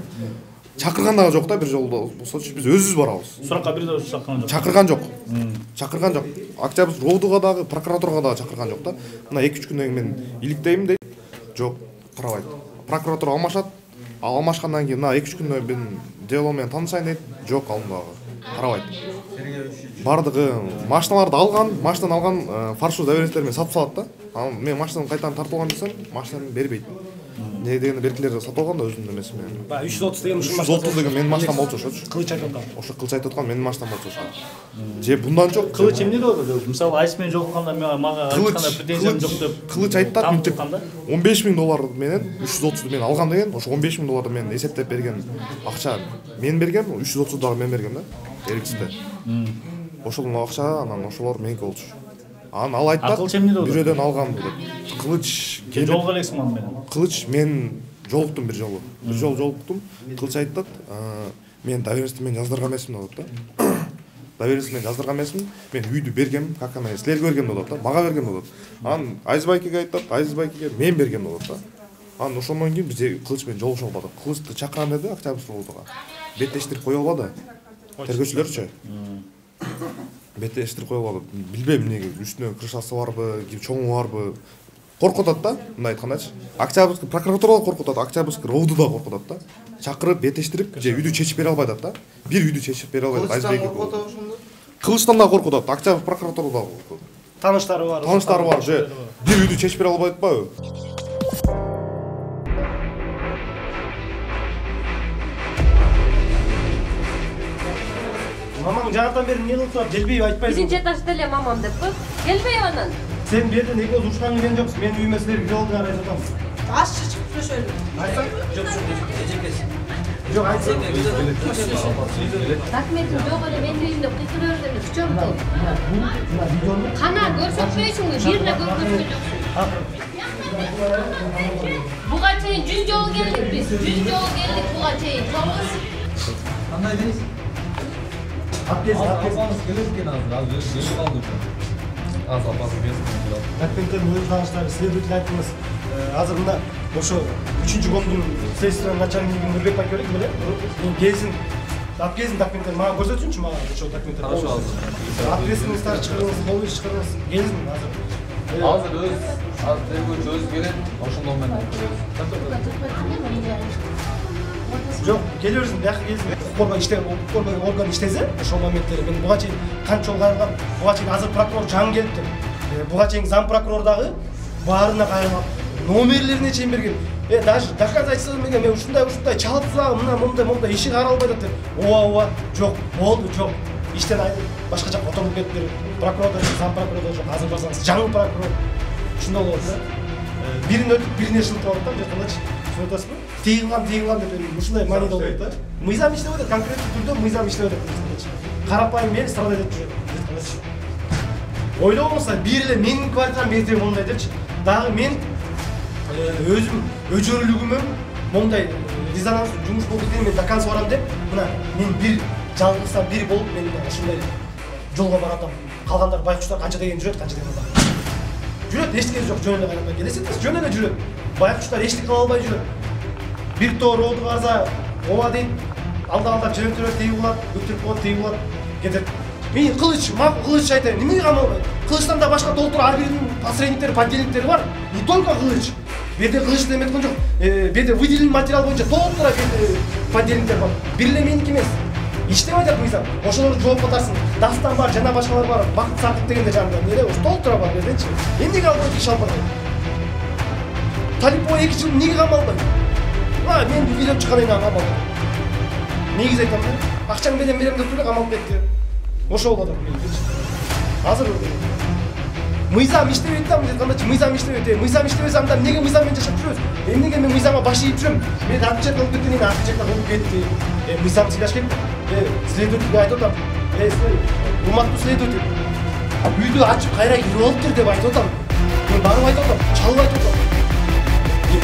Чакырган дагы жок да, бир жолдо. Болсочу биз өзүбүз барабыз. Суракка бир да чакырган жок. Чакырган жок. Октябрь ровдуга дагы, прокуратурага дагы чакырган жок да. Мына 2-3 күндөн кийин мен иликтейм дейт. Жок, карабайт. Прокуратура алмашат. Алмашкандан кийин мына 2-3 күндөн мен дело менен таанышайын дейт. Жок, ал дагы карабайт. Бардыгы машиналарды алган, машинаны алган фаршу заверенияттер менен сатып салат да. Анан мен машинаны кайтадан тартып алган десем, машинаны бербейт. Не дегенде беркилерди сатып алган да өзүмдүн эмеси менен. 330 деген ушул 330 деген менин машинам болчу ошочу. Кылыч айтып аткан. Ошо Кылыч айтып аткан менин машинам болчу ошо. Же bundan жок. Кылыч эмне деп атат? Мисалы Айс менен жолукканда мага айтканда претензиям жок деп. Кылыч айтат мынтип $15,000 менен 330 мен алган деген, ошо $15,000 мен эсептеп берген акча мен берген, 330 дагы мен берген да. Эриксте. Ошол акча анан ошолор меники болчу. Анан ал айтат, бирөөдөн алган деп. Кылыч жолго элексиң аны менен. Кылыч мен жолуктум бир жолу. Бир жолу жолуктум. Кылыч айтат, мен доверенность менен жаздырган эмесмин деп атат да. Доверенность менен жаздырган эмесмин. Мен үйдү бергем, как эмес, силерге берген деп атат да. Мага берген деп атат. Анан Азиз байкеге айтат, Азиз байкеге мен берген деп атат да. Анан ошондон кийин биз Кылыч менен жолугуша албадык. Кылычты чакырам деди Октябрьский ровдуга. Беттештирип кое албады. Тергөөчүлөрчү. Беттештирип кое албады. Билбейм эмнеге, үстүнө крышасы барбы, чоңу барбы. Коркутат да, мындай айткандачы. Октябрьский прокуратура коркутат, Октябрьский ровду да коркутат да. Чакырып, беттештирип, же үйдү чечип бере албайт да. Бир үйдү чечип бере албайт. Кылычтан да коркутат, Октябрь прокуратура да коркутат. Тааныштары бар, же бир үйдү чечип бере албайт атпайбы? Мамаң жаңадан бери эмне кылып турат, келбейби айтпайсың. Бизинчи этажда эле мамам деп коп. Келбейби анан. Сен берден экөөбүз урушкан келген жоксуң. Менин үйүмө силер кире алдыңар айтып атам. Ашчы чыгып сүйлөшөлү. Айтсаң? Жок, эжекес. Жок, айтсаң. Документим жок эле менин үйүмдө кыйкырып бердим. Чөп кыл. Кана көрсөтпөйсүңбү? Бирине көрсөткөн жоксуң. Буга чейин 100 жолу келдик биз. 100 жолу келдик буга чейин. Кандай дейсиз? Апаңыз келет экен азыр келип калды. Аз апасы берсин. Документтердин өз тааныштары следователь айттыңыз. Азыр мына ошо 3-комдун следствиянын начальнигин Нурбек байке беле кезин документтер мага көрсөтсүнчү, мага ошо документтер. Ответственностьтар чыгарыңыз, болуш чыгарыңыз. Кезин азыр. Азыр тергөөчү өзү келет, ошондо менен көрөбүз. Жок, келе берсин, бияка келсин. Укук коргоо орган иштесе, ошол моменттер мен буга чейин канча жол кайрылгам, буга чейин азыр прокурор жаңы келипти. Буга чейин зам прокурор дагы баарына кайрылып, номерлерине чейин берген. Даже доказательство менен мен ушундай чалып мындай иши каралбай атат деп. Ооба, жок, болду, жок. Иштен башка жакка отуруп кетиптир. Прокурор, зам прокурор жок, азыр барсаңыз жаңы прокурор. Ушундай болот да. Бирин өтүп, бирине шылтып алат да, жаткандачы. Түсүнүп атасызбы? Тыйылган деп ушундай маани болот да. Мыйзам иштеп атат, конкреттүү түрдө мыйзам иштеп атат. Карапайым мени страдать этип жүрөт. Ойлоо болсо, бир эле менин квартирам берсе мондай депчи. Дагы мен өзүм өжөрүлүгүмө мондай резонанс жумуш болду деп мен до конца барам деп, мына мен бир жалгызсам бир болуп мен ушундай жолго баратам. Калгандар байкуштар канча деген жүрөт, канча деген бар. Жүрөт, эчтеке жок, жөн эле кайрылбай келесиңиз, жөн эле жүрөт. Байкуштар эчтеке кыла албай жүрөт. Бир тоо роду карса, ооба дейт, алдап жөнөтүрөт, тийип калат, өтүрүп коет, тийип калат, кетет. Мен кылыч айтайын, эмнеге камалбайт? Кылычтан да башка толтур ар биринин посредниктери, подельниктери бар. Не только кылыч. Берде кылыч деметкен жок. Берде выделенный материал боюнча толтура подельниктер бар. Бир эле меники эмес. Иштеп атат мыйзам. Ошолорду жоопко тартсын. Дастан бар, жана башкалар бар. Бакыт Сартык дегенде жанында эмне ошо толтура бар бердечи. Эмнеге албайт иш албайт? Талипова 2 жыл эмнеге камалбайт? Мен видео чыккандан кийин камалбайт. Негиз айтам да. Акчаң менен берем деп эле камалып кетти. Ошол болот менчи. Азыр мыйзам иштебейт да, айткандачы мыйзам иштебейт. Мыйзам иштебесе анда эмнеге мыйзам менен жашап жүрөбүз? Эмнеге мен мыйзамга баш ийип жүрөм? Мен отпечатка алып кеткенден кийин отпечатка болуп кетти. Мыйзам сыйлаш керек. Следователь айтып атам. Урматтуу следователь. Үйдү ачып кайра кирип алыптыр деп айтып атам. Мен барып айтып атам, чалып айтып атам.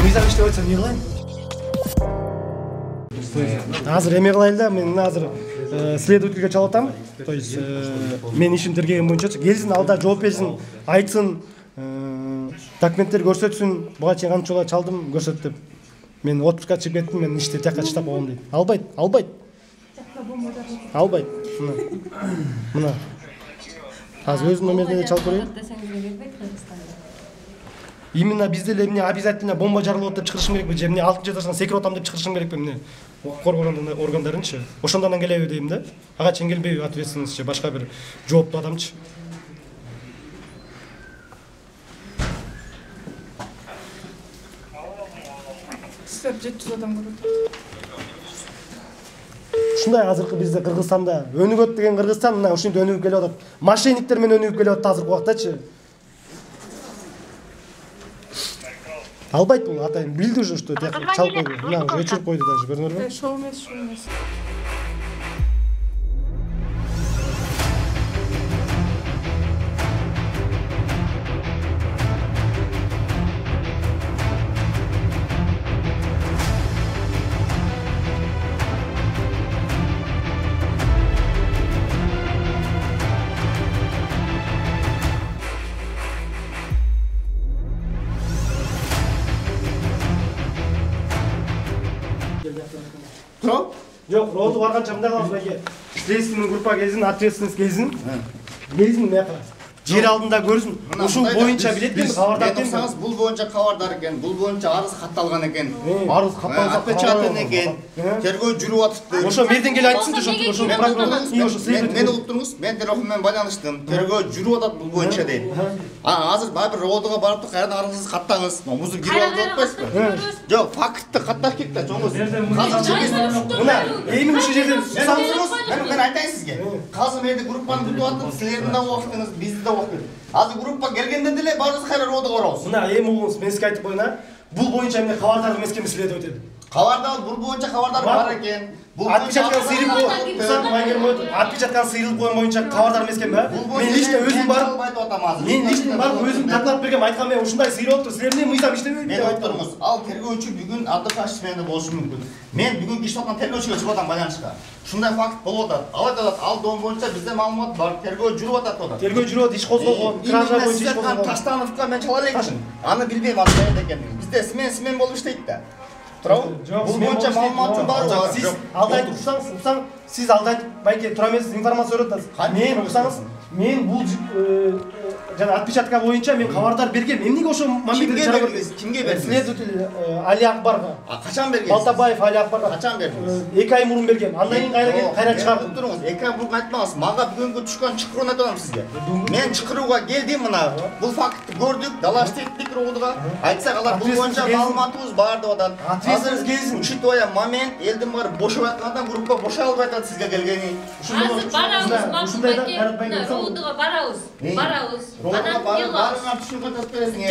Мыйзам иштеп атса эмне кылайын? Азыр эме кылайлы да, мен азыр следовательге чалып атам. То есть мен ишим тергеген боюнча келсин, алда жооп берсин, айтсын, документтер көрсөтсүн, буга чейин канча жолу чалдым, көрсөт деп. Мен отпускка чыгып кеттим, мен иште жакка чыштап койгом дейт. Албайт. Мына. Азыр өзүнүн номерине чалып көрөйүн. Именно бизде эле эмне обязательно бомба жарылып деп чыгарышым керекпи же эмне 6-чы этаждан секирип атам деп чыгарышым керекпи эмне? Коргоо органдарынчы. Ошондон келеби дейм да. Ага чейин келбейби ответственность башка бир жооптуу адамчы. Сиздер 700 адам көрөт. Ушундай азыркы бизде Кыргызстанда өнүгөт деген Кыргызстан мына ушинтип өнүгүп келип атат. Мошенниктер менен өнүгүп келип атат азыркы убактачы. Албайт бул атайын билди уже что чалып койду. Мына уже өчүрүп койду даже, көрдүңөрбү? Шоу эмес. Жок, роду барганча мындай кылабыз байке. Следственный группа келсин, ответственность келсин. Келсин мыяка. Жер алдында көрсүн. Ушул боюнча билет экен, кабардар экен. Айтсаңыз, бул боюнча кабардар экен, бул боюнча арыз катталган экен. Арыз катталган. Отпечатан экен. Тергөө жүрүп атышты. Ошо мерден келип айтсын ошо мен угуп туруңуз. Мен телефон менен байланыштым. Тергөө жүрүп атат бул боюнча дейт. Азыр баары бир родого барып кайрадан арызыңызды каттаңыз. Музу кирип алып атпайсызбы? Жок, фактты катташ керек да, чоңуз. Мына, эми ушул жерден мен айтайын сизге. Казыр менде группаны күтүп атып, силердин да убактыңыз, биздин да убактыбыз. Азыр группа келгенде деле баарыбыз кайра родого барабыз. Мына эми угуңуз, мен сизге айтып коеюн, бул боюнча эмне кабардар эмес экенбиз следователь. Кабардар, бул боюнча кабардар бар экен. Отпечатканы сыйрып отпечатканы сыйрылып койгон боюнча кабардар эмес экенби? Мен лично өзүм барып өзүм доклад бергем, айткан мен ушундай сыйрып отур. Силер эмне мыйзам иштебейби? Мен айтып турмуз. Ал тергөөчү бүгүн Абдыкашев менен болушу мүмкүн. Мен бүгүн иштеп аткан тергөөчүгө чыгып атам байланышка. Ушундай факт болуп атат. Ал айтат, ал дом боюнча бизде маалымат бар, тергөө жүрүп атат деп атат. Тергөө жүрүп атат, иш козголгон, кража боюнча иш козголгон. Таштановго мен чала элек. Аны билбейм, ал кайда экенин. Бизде смен болуп иштейт да. Туурабы? Бул боюнча маалыматым бар. Сиз алда айтып турсаңыз, сиз алда айтып байке тура эмес информация берип атасыз. Мен уксаңыз, мен бул жана отпечатка боюнча мен кабардар бергем. Эмнеге ошо моментте чара бердиңиз? Кимге бердиңиз? Следователь Али Акбарга. Качан бергенсиз? Балтабаев Али Акбарга. Качан бердиңиз? 2 ай мурун бергем. Андан кийин кайра чыгардым. Туруңуз, 2 ай мурун айтпаңыз. Мага бүгүнкү түшкөн чакырууну айтып атам сизге. Мен чакырууга келдим мына. Бул фактты көрдүк, далаштык роодуга. Айтсак алар бул боюнча маалыматыбыз бар деп атат. Ответственность келсин. Учитывая момент, элдин баары бошоп аткандан группа бошой албай атат сизге келгени. Азыр барабыз, роодуга барабыз. Барыңар түшүнгө жазып бересиң.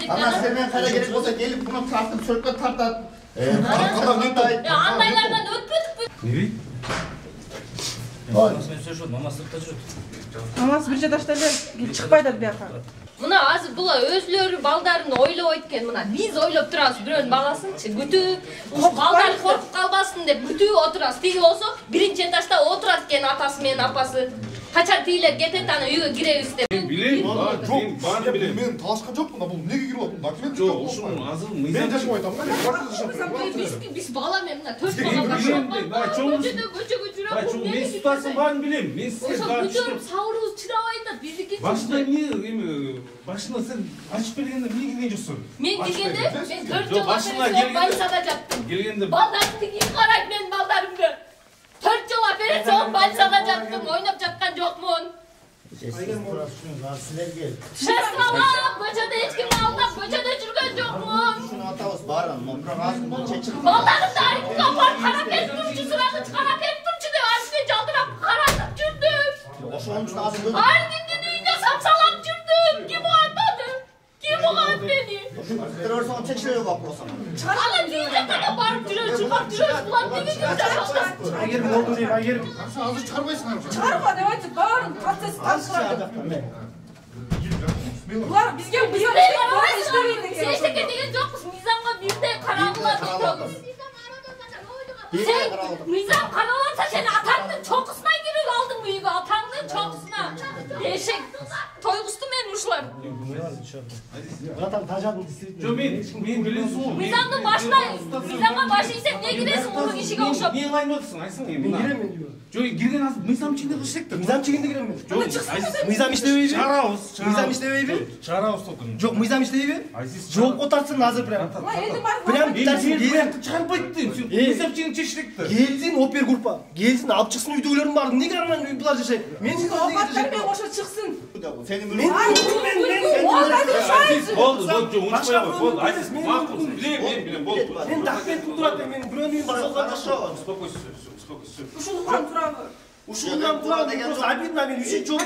Ана сенден кайда керек болсо келип буну тартып сөрккө тартат. Андайлардан өтпөдүкпү? Неби? Мен сөйлөшөт, мама сыртта жүрөт. Мамасы бир жерде эле чыкпай атат бияка. Мына азыр була өзлөрү балдарын ойлобойт экен. Мына биз ойлоп турабыз, бирөөнүн баласынчы күтүп, балдар коркуп калбасын деп күтүп отурабыз. Тиги болсо биринчи этажда отурат экен атасы менен апасы. Качан тийлер кетет, аны үйгө киребиз деп. Билем, жок, баарын билем. Мен талашкан жокмун, бул эмнеге кирип атам? Документ жок, ушун азыр мыйзам. Мен жашап айтам да, Биз бала менен мына 4 бала көчөгө жүрөм. Мен ситуацияны баарын билем. Мен сизге баарын түшүнөм. Сабырыбыз чыдабай да биздики. Башында эми башында сен ачып бергенде эмне кирген жоксуң? Мен киргенде мен 4 жыл больницада жаттым. Келгенде балдарым тиги карайт менин балдарымды. 4 жыл операцион больницада жаттым, ойноп жаткан жокмун. Көчөдө эч ким алдап, көчөдө жүргөн жокмун. Шуну атабыз баарын, бирок азыр бул чечим. Балдарымды архивге апарып карап берип турчу, сурагы карап берип турчу деп архивге жалтырап каратып жүрдүм. Ошон үчүн азыр ар күндүн үйүндө сапсалап жүрдүм. Ким антады? Ким антени? Террорсон чечилүү вопросун. Аны тийлерде барып жүрөбүз, чыгып жүрөбүз. Булар неге жашашат? Айгер мен олду дейм, айгер. Азыр чыгарбайсыңар. Чыгарба деп айтып, баарын процесс тапшырат. Булар бизге Сен эчтеке деген жокпуз, мыйзамга бирдей карагыла дейбиз. Сен мыйзам каралса сен атаңдын чокусуна кирип алдың үйгө, атаңдын чокусуна. Эшек тойгусту мен ушулар. Атам тажадым. Жо мен билесиң. Мыйзамдын башына, мыйзамга баш ийсең не киресиң муну кишиге окшоп? Мен кайын атсың, айсың мен. Мен кирем мен үйгө. Жо кирген азыр мыйзам ичинде кылышыктыр. Мыйзам чегинде кирем мен. Мыйзам иштебейби? Чыгарабыз. Мыйзам иштебейби? Чыгарабыз токун. Жок, мыйзам иштебейби? Жоопко тартсын азыр прям. Прям чыгарбайт дейм. Мыйзам чегинде чечиликти. Келсин опергруппа. Келсин алып чыксын үйдөгүлөрүм бар. Эмнеге анан булар жашайт? Мен сиздин мен ошо чыксын. Мен Болду, унутпай кой. Болду, айтсыз. Макул, билем, болду. Мен документим турат, мен бирөөнүн үйүн басалган жашабам. Успокойся. Ушундан турабы? Ушундан турат деген жок. Обидно, мен үчүнчү жол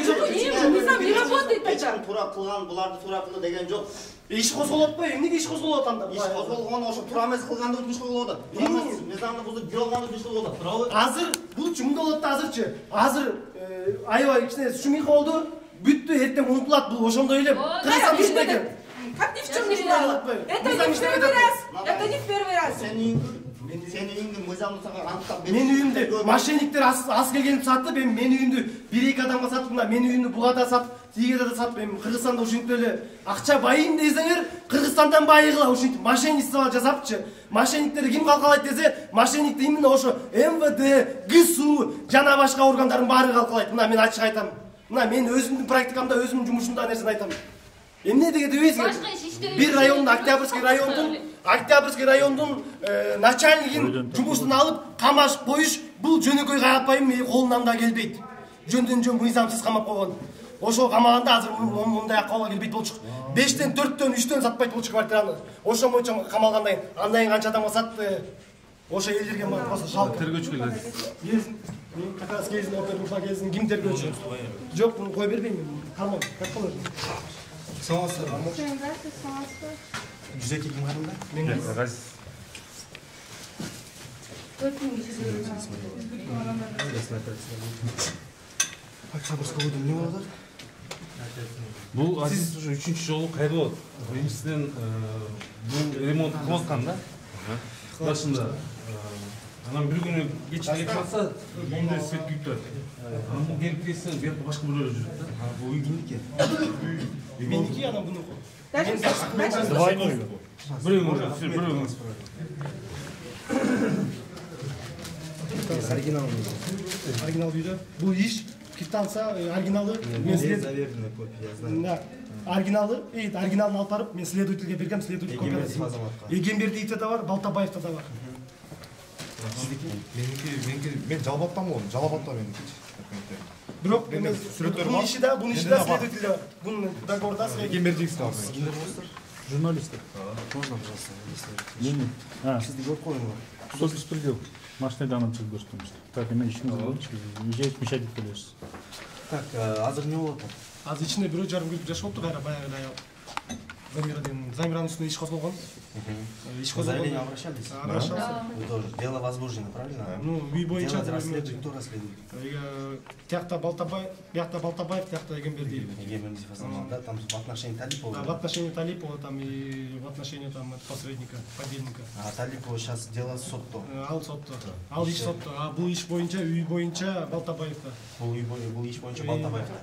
Мыйзам не работает Печан тура кылган, буларды тура кылды деген жок. Иш козголот го, эмнеге иш козголуп атам да? Иш козголгон ошо тура эмес кылганды үчүн иш козголуп атат. Мыйзамды бузуп бир алганды үчүн иш козголуп атат. Туурабы? Азыр булчу мындай болот да азырчы. Азыр аябай кичине шумиха болду. Бүттү, эртең унутулат бул ошондой эле. Кыргызстан ушундай экен. Как ни в чем не бывало. Это не в первый раз. Это не в первый раз. Сенин үйүңдү мыйзамды сага аныктап берди. Менин үйүмдү мошенниктер аз келгенип сатты. Мен менин үйүмдү 1-2 адамга сатып, мына менин үйүмдү буга да сатып, тиге да сатып. Мен Кыргызстанда ушинтип эле акча байым десеңер, Кыргызстандан байыгыла ушинтип мошенничество жасапчы. Мошенниктерди ким калкалайт десе, мошенникти именно ошо МВД, ГСУ жана башка органдардын баары калкалайт. Мына мен ачык айтам. Мына мен өзүмдүн практикамда, өзүмдүн жумушумда нерсени айтам. Эмне деге дебейсиңер? Бир райондун Октябрьский райондун начальнигин жумуштан алып, камаш коюш бул жөнөкөй каапайым, колунан да келбейт. Жөндөн жөн мыйзамсыз камап койгон. Ошо камаганда азыр мындай акыбалга келбейт болчук. 5тен 4төн 3төн сатпайт болчу квартираны. Ошо боюнча камалгандан кийин андан кийин канча адамга сатты. Ошо элдерге просто жалко. Тергөөчү келди. Келсин. Мен как раз келсин, опергруппа келсин, ким тергөөчү? Жок, муну кой бербейм. Карман, как болот? Саламатсызбы? Жүзеки ким карында? Мен Газиз. 4000 kişi. Октябрьская года не болады? Бұл Азиз уже 3-ші жолы қайда болады? Біріншіден бұл ремонт қылып жатқан да. Басында анан бір күні кеш келіп қалса, үйінде свет күйіп тұрады. Анан келіп келсең, бұл жақта башқа біреулер жүреді да. Бұл үй кімдікі? Менікі анан бұны. Двойной. Біреуіңіз. Оригинал үйді. Бұл иш квитанция оригиналы. Заверенная копия, я знаю. Да. Оригиналы, оригиналын алып барып, мен следовательге бергем, следователь копиясын. Егембердиевте да бар, Балтабаевта да бар. Мен Жалбаттан болдым, Жалбатта менікі. Бирок бул иши да следователь бар. Бунун договорда Егембердиевте бар. Журналисты. Можно, пожалуйста, если... Сізді көріп қойыңыз. Сол беспредел. Машинадан шығып көрсетеміз. Так, мен ішіңіз болыңыз. Ежет мешать етіп келесіз. Так, азыр не болады? Азыр ичинде 1,5 күн жаш болупту, кайра баягы аял. Замираның үстүнө иш козголгон. Заявление обращались? Обращался. Тоже. Дело возбуждено, правильно? Ну, үй боюнча расследует. Кто расследует? Тиякта Балтабаев, тиякта Егембердиев. Егембердиев основал, да? Там в отношении Талипова? Да, в отношении Талипова там и в отношении там посредника, подельника. А Талипова сейчас дело сотто? Ал сотто. Ал иш сотто. А бул иш боюнча, үй боюнча Балтабаевда. Бул иш боюнча Балтабаевда.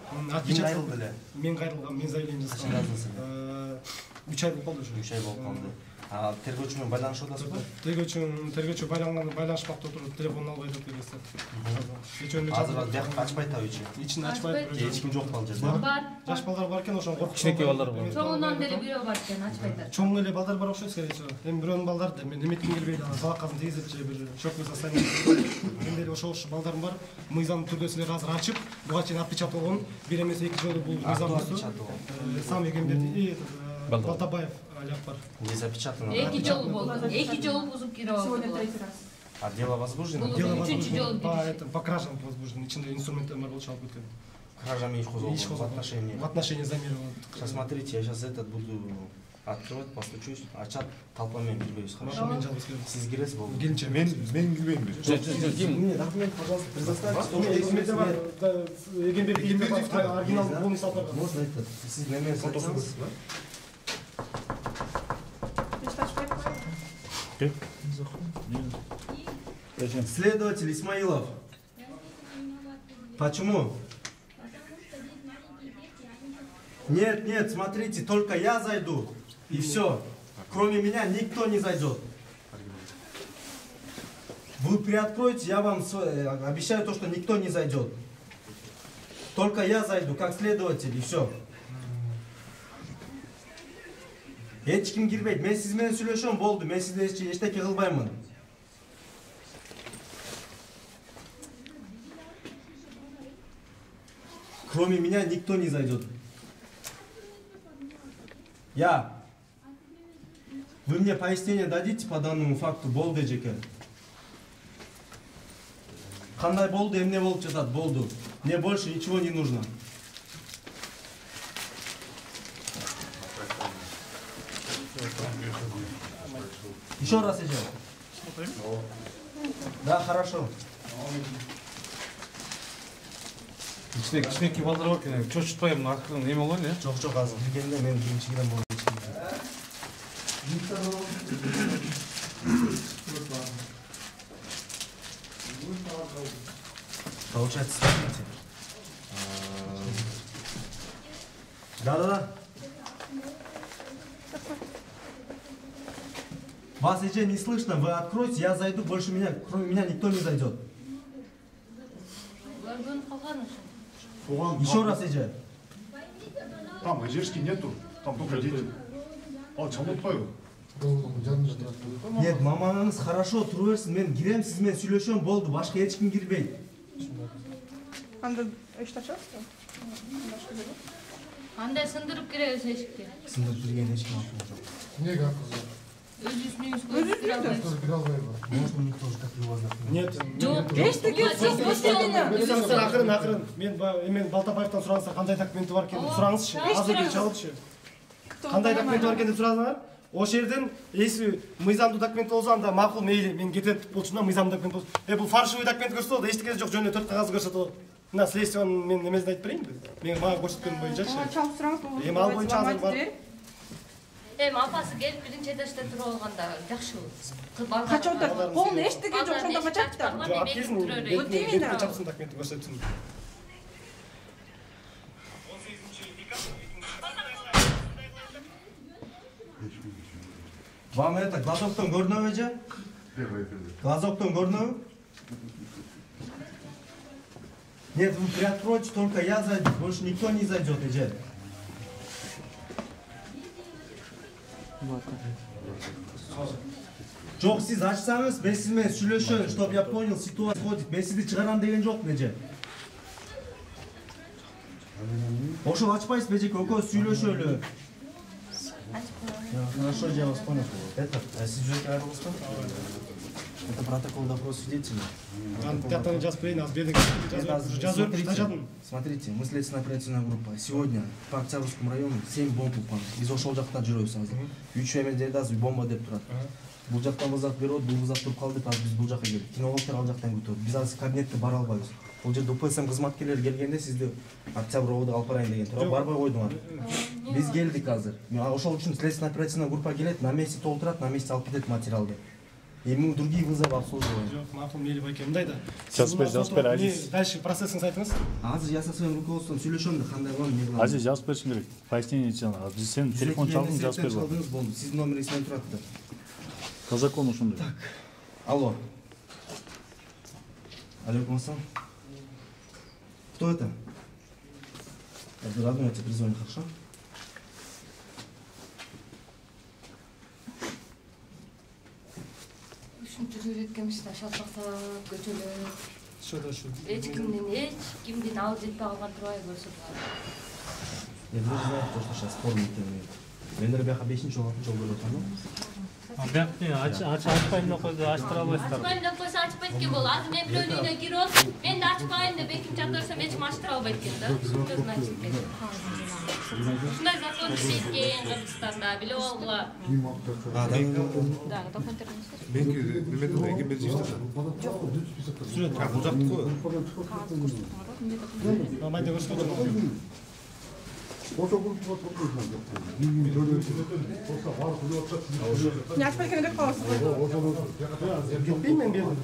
Ким кайрылды эле? Мен кайрылгам, мен заявление жасадым. Качан жаздыңыз? 3 ай болуп калды уже. 3 ай болуп калды. А тергөөчү менен байланышып атасызбы? Тергөөчү байланышмакта отуруп, телефонун албай атат деп эстеп. Азыр жакты ачпайт атабы ичи? Ичин ачпайт. Эч ким жок балдар. Бар. Жаш балдар бар экен, ошон коркуп. Кичинекей балдар бар. Чоңунан деле бирөө бар экен, ачпайт. Чоң эле балдар бар окшойт, скорее всего. Эми бирөөнүн балдары эми неметким келбейт, анан салакасын тийгизип же бир шоковое состояние. Мен деле ошол балдарым бар. Мыйзамдын түрдөсүлөр азыр ачып, буга чейин отпечаталгон. Бир эмес 2 жолу бул мыйзамды. Сам Егембердиев, Балтабаев алып бар. Не запечатано? 2 жолу болду. 2 жолу бузуп кирип алды. Сегодня 3-й раз. А дело возбуждено? Дело возбуждено. По кражам возбуждено. Ичинде инструменттер бар болчу алып кеткен. Кражами иш козголгон в отношении Замирова. Сейчас смотрите, я сейчас буду открывать, постучусь, ачат толпамен кирбейбиз, хорошо? Сиз киресиз болду. Келинче, мен кирбейм. Мне документ, пожалуйста, предоставьте. Документы бар. Егембердиев оригинал полный салпар. Можно это? Сиз немен сатасыңыз? Следователь Исмаилов. Почему? Нет, смотрите, только я зайду. И все. Кроме меня никто не зайдет. Вы приоткроете, я вам обещаю то, что никто не зайдет. Только я зайду, как следователь, и все. Эч ким кирбейт. Мен сиз менен сүйлөшөм, болду. Мен сизде эчтеке кылбаймын. Кроме меня никто не зайдет. Вы мне пояснение дадите по данному факту? Болду эжеке. Кандай болду, эмне болуп жатат? Болду. Мне больше ничего не нужно. Еще раз идем. Да, хорошо. Кичинекей балдар бар экен, чочутпай мына акырын эме болгон э? Жок, азыр киргенде мен биринчи кирем болду. Получается, смотрите. Да. Вас уже не слышно, вы откройте, я зайду, больше меня, кроме меня никто не зайдет. Еще раз иди. Там Ижевский нету, там только дети. Чалбатбаев. Нет, мамаңыз хорошо тура берсин, мен кирем, сиз менен сүйлөшөм, болду, башка эч ким кирбейт. Анда эшик ачасызбы? Андай сындырып киребиз эшикти. Сындырып кирген эч ким жок. Эмнеге акы? Өзү кире албайбы? Можно мне тоже как у вас например? Нет. Жок. Акырын. Мен Балтабаевтан сураңыздар, кандай документи бар экен деп сураңызчы. Азыр бир чалыпчы. Кандай документи бар экен деп суразыңар. ошол жерден если мыйзамдуу документ болсо анда макул мейли мен кетет деп болчумун да мыйзамдуу документ болсо. Бул фальшивый документ көрсөтөт, эчтеке жок, жөн эле 4 кагаз көрсөтөт. Мына следствиянын мен немесин айтып берейинби? Мен мага көрсөткөн боюнчачы. Чалып сураңыз. Эми ал боюнча азыр бар. Эми апасы келип биринчи этажда туруп алганда жакшы. Качоодо колун эчтеке жок, ошондо качат да. Жок, акизин бетин чапсын документин көрсөтсүн. Вам это глазоктон көрүнөбү же? Глазоктон көрүнөбү? Нет, вы приоткройте, только я зайду, больше никто не зайдет, же. Жок, сиз ачсаңыз, мен сиз менен сүйлөшөйүн, чтоб я понял, ситуация ходит. Мен сизди чыгарам деген жок, неже? Ошол ачпайсыз, бежеке, экөөбүз сүйлөшөлү. Хорошо, я вас понял. Это, сиз жүрөк айрылыңыз ба? Это протокол допрос свидетелей. Смотрите, мы следственная оперативная группа. Сегодня по Октябрьскому району 7 бомб упало. Биз ошол жактан жүрөбүз азыр. 3 эмелдерде азыр бомба деп турат. Бул жактан вызов берет, бул вызов туруп калды деп азыр биз бул жакка келдик. Кинологдор ал жактан күтөт. Биз азыр кабинетке бара албайбыз. Бул жерде УПСМ кызматкерлери келгенде сизди Октябрь ободуга алып барайын деген тура барбай койдуңар. Биз келдик азыр. Ошол үчүн следственная оперативная группа келет, на месте толтурат, на месте алып кетет материалды. И мы другие вызовы обслуживаем. Жок, макул мейли байке, мындай да. Жазып бер, Азиз. Дальше процессиңизди айтыңыз. Азыр я со своим руководством сүйлөшөм да, кандай кылам, эмне кылам. Азиз, жазып беришиң керек. Пояснение жана. Сен телефон чалдың, жазып бер. Сиздин номериңизден турат да. По закону ушундай. Так. Алло. Алейкум ассалам. Кто это? Родной, я тебе перезвоню, хорошо? Ушинтип үйреткенбиз да, шалпактап көчөлөп. Шо. Эч кимдин алып жетпей калган турбай көрсөтүп. Вы же знаете, что сейчас спорный термин. Мен деле бияка 5-6 жол көрүп атам. Бияктын ачпайын деп койду, ачтыра албайсыздар. Ачпайын деп койсо ачпайт экен болот. Азыр мен бирөөнүн үйүнө кирип алып, мен да ачпайын деп экинчи жакта көрсөм эч ким ачтыра албайт экен да. Сөзүн айтып берди. Ушундай закон иштейт экен Кыргызстанда, билип алгыла. Да, документтерин. Меники немеден экен бери иштеп. Жок. Сүрөт. Бул жактыкы. Майда көрсөтөм. Не ачпай экен деп каласыз. Кетпейм мен бердим.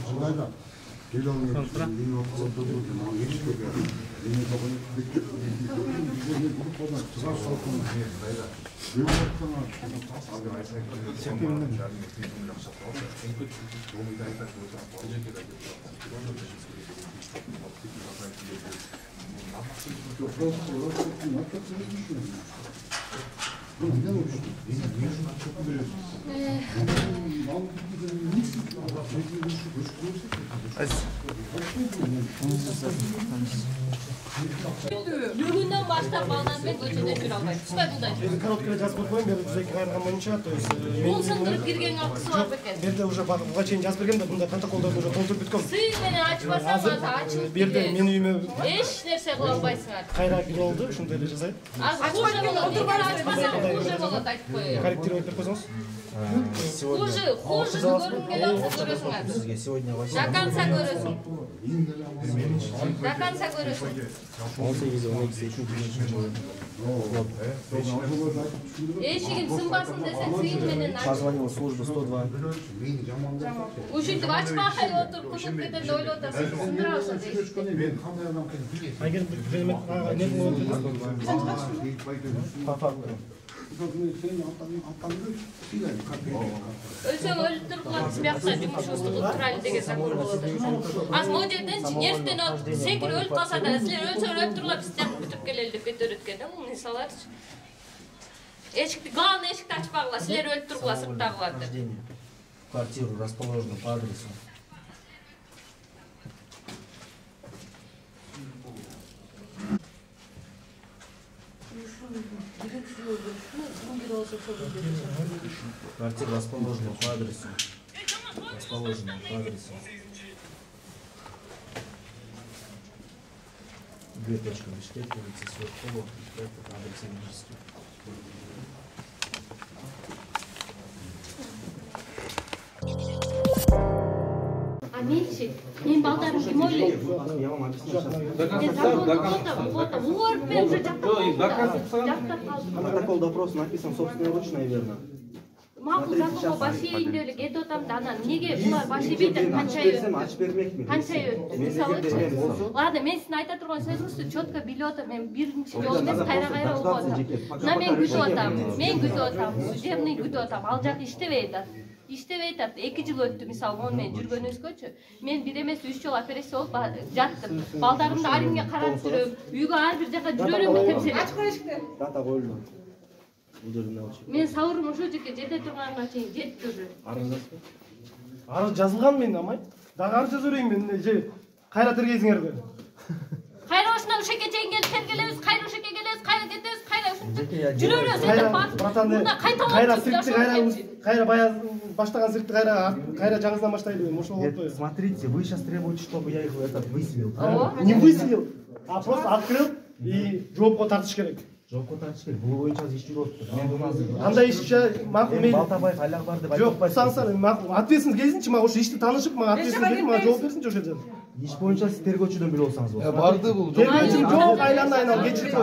Бүгүнөн баштап балдан мен көчөдө жүрө албайм. Түспөй булдай. Короткий жазып коюм, бери бизге кайрылган боюнча, то есть Бул сындырып кирген акысы бар бекен. Берде уже буга чейин жазып бергем да, мындай протоколдорду уже толтуруп бүткөм. Сиз менен ачпасаңыз ачып. Берде менин үйүмө эч нерсе кыла албайсыңар. Кайра кирип алды, ушундай эле жазайт. Ачпай экен ачпасаң хуже болот айтып коеюн. Корректировать деп койсоңуз. Хуже көрүнгөн көрөсүңөр. Сизге сегодня До конца көрөсүң. До конца көрөсүң. 18-12 Эшигин сынбасын десең, сыйын менен ач. Позвонил в службу 102. Ушинтип ачпай отуруп кутуп кетет ойлоп атасың. Сындырабыз дейсиз. Агер не болот Өзөң өлтүрүп калат, биякта жумушубузду кылып турайлы деген закон болот. Аз могу жерденчи нервден секирип өлүп калса да, силер өлсөңөр өлүп турула, биз жакып бүтүп келели деп кетер экен. Мисаларчы. Эшикти, главный эшикти ачпагыла, силер өлүп тургула сырттагылар деп. Квартиру расположена по адресу. Квартира расположена по адресу. Расположена по адресу. 2 точки Бишкек, улица Свердлова, это адрес университета. айтчы. Мен балдарым ким ойлойт? Мен уже жактап калдым. Протокол допроса написан собственноручно, наверное. Макул законго бассейнде эле кетип атам да анан эмнеге булар башибейт канча ачып бермекмин. Канча өттү? Мисалы, ладно, мен сиздин айта турган сөзүңүздү четко билип атам. Мен биринчи жолу эмес, кайра угуп атам. Мына мен күтүп атам. Мен күтүп атам. Судебный күтүп атам. Ал жак иштебейт атат. Иштебейт атат. 2 жыл өттү, мисалы, мону мен жүргөнүбүзгөчү. Мен бир эмес 3 жолу операция болуп жаттым. Балдарымды аримге карап жүрөм. Үйгө ар бир жака жүрөм, темселеп. Ачып коюш керек. Дата коюлду. Мен сабырым ошол жерге жете турганга чейин жетти уже. Арыздасызбы? Арыз жазылган мен амай. Дагы арыз жаза берейин мен же кайра тергейсиңерби? Кайра ушуна ушекке чейин келип тергелебиз, кайра ушекке келебиз, кайра кетебиз, кайра ушинтип жүрө беребиз. Мына кайта кайра сыртты кайра баягы баштаган сыртты кайра жаңысынан баштайлы. Ошол болуп атпайбы? Смотрите, вы сейчас требуете, чтобы я их выселил. Не выселил, а просто открыл и жоопко тартыш керек. Жоопко тартыш керек. Бул боюнча иш жүрүп атты. Мен буну азыр. Андай иш макул мен Балтабаев айлак бар деп айтып атпайсыз. Жок, саңсар макул. Ответственность келсинчи, мага ошо ишти таанышып, мага ответственность берип, мага жооп берсинчи ошол жерде. Иш боюнча сиз тергөөчүдөн билип алсаңыз болот. Барды бул. Тергөөчү жок, айланайын, кечирип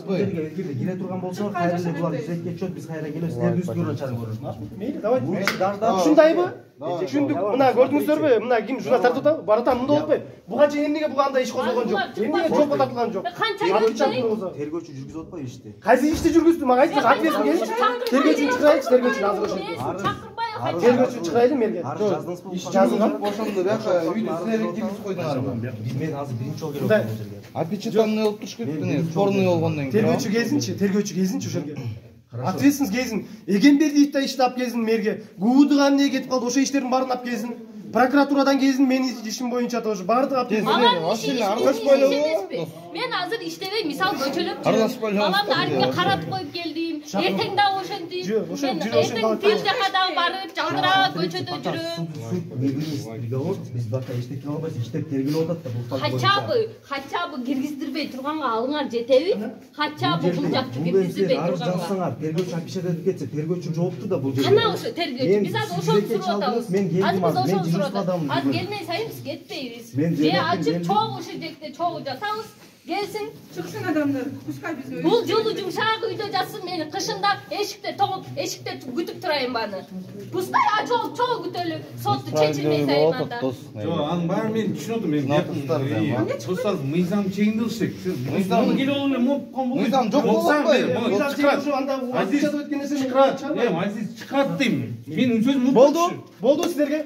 эгерде кире турган болсо, кайра эле булар күзөткө чөп, биз кайра келебиз, силерди үстүрүнөн чыгып көрүңүз. Мейли, давайте. Ушундайбы? Түшүндүк. Мына көрдүңүздөрбү? Мына ким жуна тартып атабы? Баратам, мында болуппайбы? Буга чейин эмнеге буга андай иш козголгон жок? Эмнеге жоопко тартылган жок? Тергөөчү жүргүзүп атпайбы ишти? Кайсы ишти жүргүздү? Мага айтчы, ответственность келчи. Тергөөчүнү чыгарайчы, тергөөчүнү азыр ошо. Тергөөчүнү чыгарайлы мерге. Иш жазылган. Ошондо бияка үйдү силердин кимиз койдуңарбы? Мен азыр биринчи жолу келип атам бул жерге. Отпечатанный болуп туруш керек, спорный болгондон кийин. Тергөөчү келсинчи ошол жерге. Ответственность келсин. Эгембердиев да ишти алып келсин мерге. Гуудуга эмне кетип калды, ошол иштердин баарын алып келсин. Прокуратурадан келсин, менин ишим боюнча тоже баардыгы алып келсин. Мен азыр иштебей, мисал көчөлөп жүрөм. Баламды аримге каратып коюп келдим. Эртең дагы ошентип. Эртең бир жакадан барып, жалдырап көчөдө жүрөм. Приговор, биз бака иштеп албайбыз, иштеп тергелип атат да бул. Хачабы киргиздирбей турганга алыңар жетеби? Хачабы бул жакты киргиздирбей турганга. Жазсаңар, тергөөчү отпечатать этип кетсе, тергөөчү жоопту да бул жерде. Ана ошо тергөөчү. Биз азыр ошону сурап атабыз. Азыр ошону сурап атабыз. Азыр келмей сайын биз кетпейбиз. Же ачып чогуу ушул жерде чогуу жатабыз. Келсин, чыксын адамдар. Пускай биз. Бул жолу жумшак үйдө жатсын, мени кышында эшикте тоңуп, эшикте күтүп турайын баны. Пускай ачып чогуу күтөлү. Сотту чечилмей сайын анда. Жок, анын баарын мен түшүнөтүм. Мен достар, мыйзам чегинде ишек. Мыйзам келип алып эле моп кон болот. Мыйзам жок болбойбу? Мыйзам чегип ошо анда Азиз өткөн нерсе чыгат. Азиз чыгат дейм. Менин сөзүм болду силерге.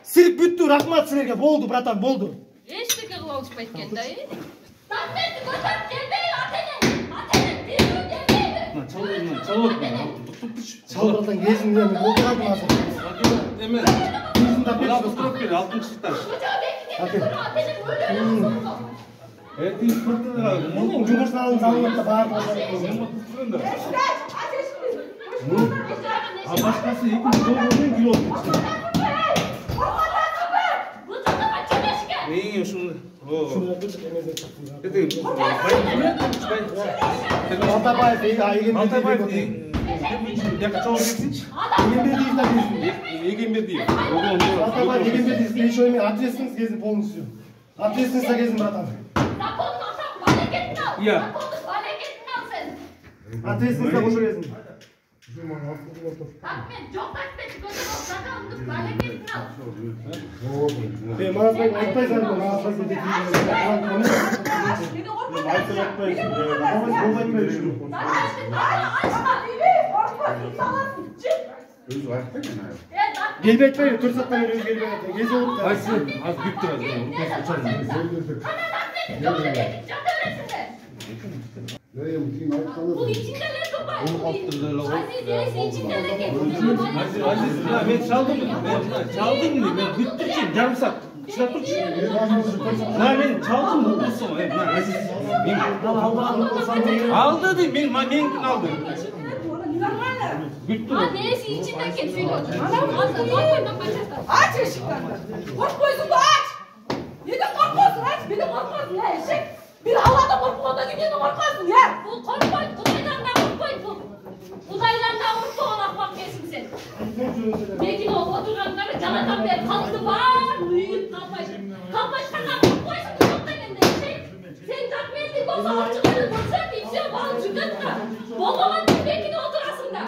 Сирк бүттү, рахмат силерге. Болду, братан, болду. Эчтеке кыла алышпайт экен да. Документти көтөрүп келбей, атенен. Чал братан, кезиң мен болдурадым азыр. Эме. Алтынчы этаж. Жумушуна салынып да баардыгы. А башкасы экинчи жолдон килип атты. Ушул Балтабаев Эгембердиев. Балтабаев Эгембердиев еще имеет ответственность кезин полностью. Ответственность кезин, братан. Я. Ответственность ошо кезин. Манасбек айтпайсың, келбей айтпайбы, 4 сааттан бери өзү келбей атат. Кези болуп да. Кайсы? Az күп Бул ичинделер турбайбы. Мен чалдым, мен бүттүрчү, жарым саат. Чыгап турчу. Мен чалдым болсо, Азиз. Мен алды дейм, меникин алды. Несі içinden kesiyor. Ana aç ışıklarını. Koş koysun da aç. Neden korkuyorsun aç? Beni korkuyorsun ya eşek. Bir Allah'da korkuyorsun gidiyorsun korkuyorsun ya. Bu korkmayın. Kudaydan da korkmayın bu. Kudaydan da korktuğun akmak kesin sen. Peki o oturanları canadan beri kalktı var. olsa açıkları görsen içine bağlı cümletler. Bolmaman diye belki de oturasın da.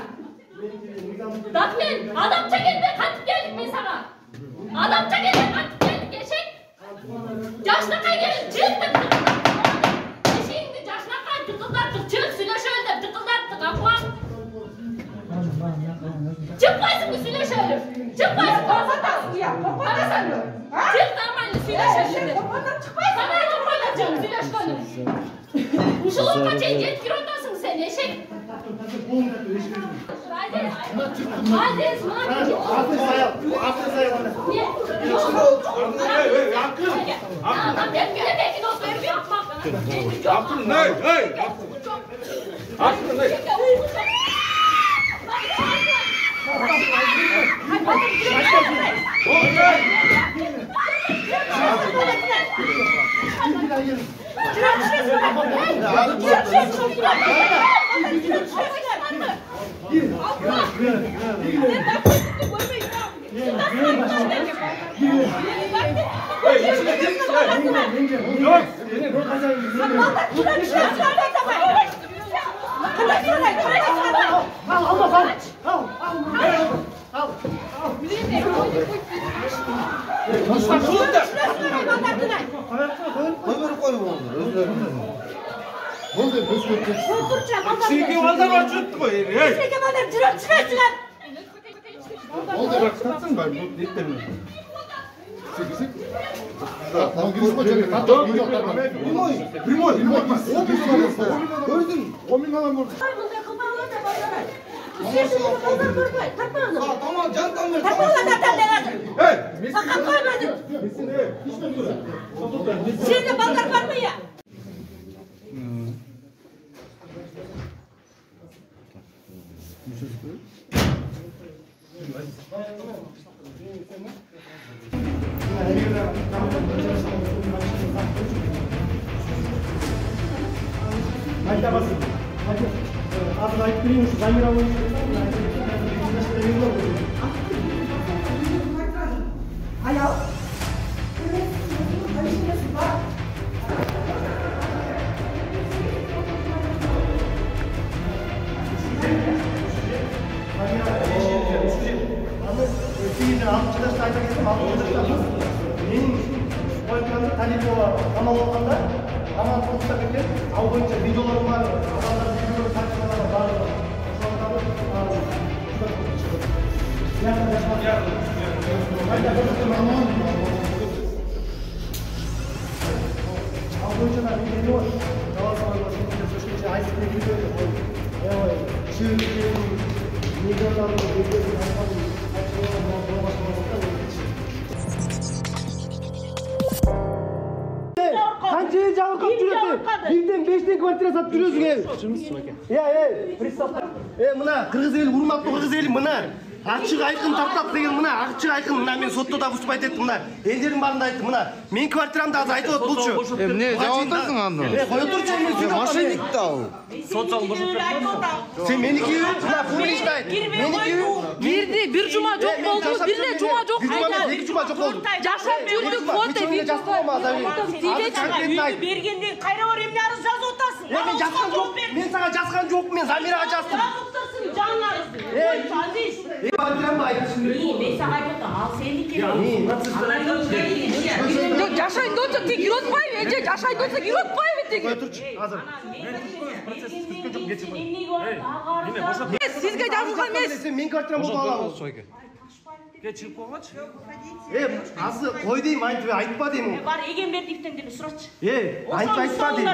Dakmen, adam çekildi, katıp geldik ben sana. Adam çekildi, katıp geldik, eşek. Yaşlık'a gelin, çıktık. Eşeğinde yaşlık'a tıkıldattık, çık, süleşöyle tıkıldattık, akvan. Çıkmaysın mı süleşöyle? Çıkmaysın, korsatasın ya, korsatasın mı? Çık normalde süleşöyle. Sana normalde süleşöyle. Uşuluk kaçayı yetkir otasın sen, eşek. Hadi, sana bir şey. Altın sayal. Niye? Adam yetkire belki dostlarım yapmak. Altın ne? Hey! Altın ne? Sizde balgar var mı ya? Haydi basın. Hadi. Az ait biriymiş. Zamir alın. Alo. Tamam olganda aman sonuçta bekler. Av boyunca videolarım var. Adamlar videoları tartışmalar var. Av boyunca da video var. Daha sonra başka ayetine gidiyor. Evet. Şimdi videolarını Kançayı cavukap жүрөсүң? Бирден 5тен квартира сатып жүрөсүң мына кыргыз эли урматтуу кыргыз эли мына ачык айкын тартап деген мына ачык айкын мына мен сотто да выступать айттым мына элдердин баарында айттым мына менин квартирамды азыр айтып атат булчу эмне жаап атасың анда кое турчу мен мошенник да ал сот залын бошотуп сен меникиби мына публично айт меникиби Girdi, bir cuma çok oldu, bir de cuma çok oldu. 2 cuma çok oldu. Yaşam günlük foto bir Бергенде кайра бар эмне арыз жазып атасың? Мен жазган жок. Мен сага жазган жок. Мен Замирага жаздым. Жазып атасың, жаңы арыз. Ой, Азиз. Батырам айтышым. Мен сага айтып ал сеники. Жашайын болса тек юротпайбы, эже жашайын болса юротпайбы тек. Азыр. Сизге жазылган эмес. Мен квартирам болуп алабы? Чыгып койгончу. Азыр кой дейм, айтпа дейм. Бар Эгембердиевден деле сурачы. Айтпа дейм.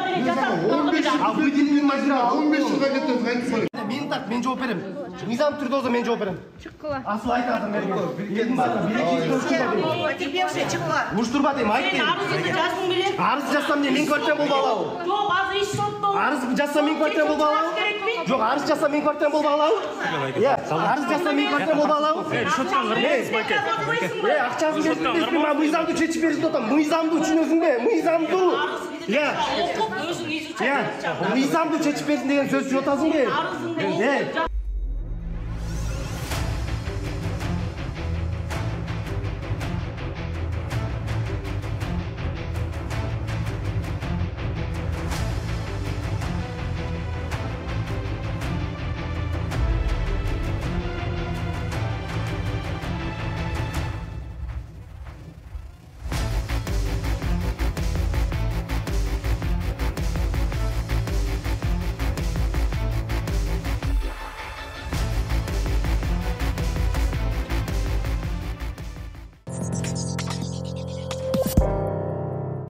15 жылга кетет айтпа. Мен так, мен жооп берем. Мыйзам түрдө болсо мен жооп берем. Чыккыла. Асыл айтасың берген. Элдин баары Потерпевший чыккыла. Уруштурба дейм, айт дейм. Арызыңды жаздың беле? Арыз жазсам дейм, мен квартирам болуп алабы? Жок, азыр иш сотто. Арыз жазсам мен квартирам болуп алабы? Жок, арыз жазсам мен квартирам болуп алабы? Арыз жазсам мен квартирам болуп алабы? Акчасын берип берсин, мен мыйзамды чечип берип атам. Мыйзамды түшүнөсүңбү? Мыйзамды. Окуп өзүң изучать. Мыйзамды чечип берсин деген сөз түшүнүп атасыңбы?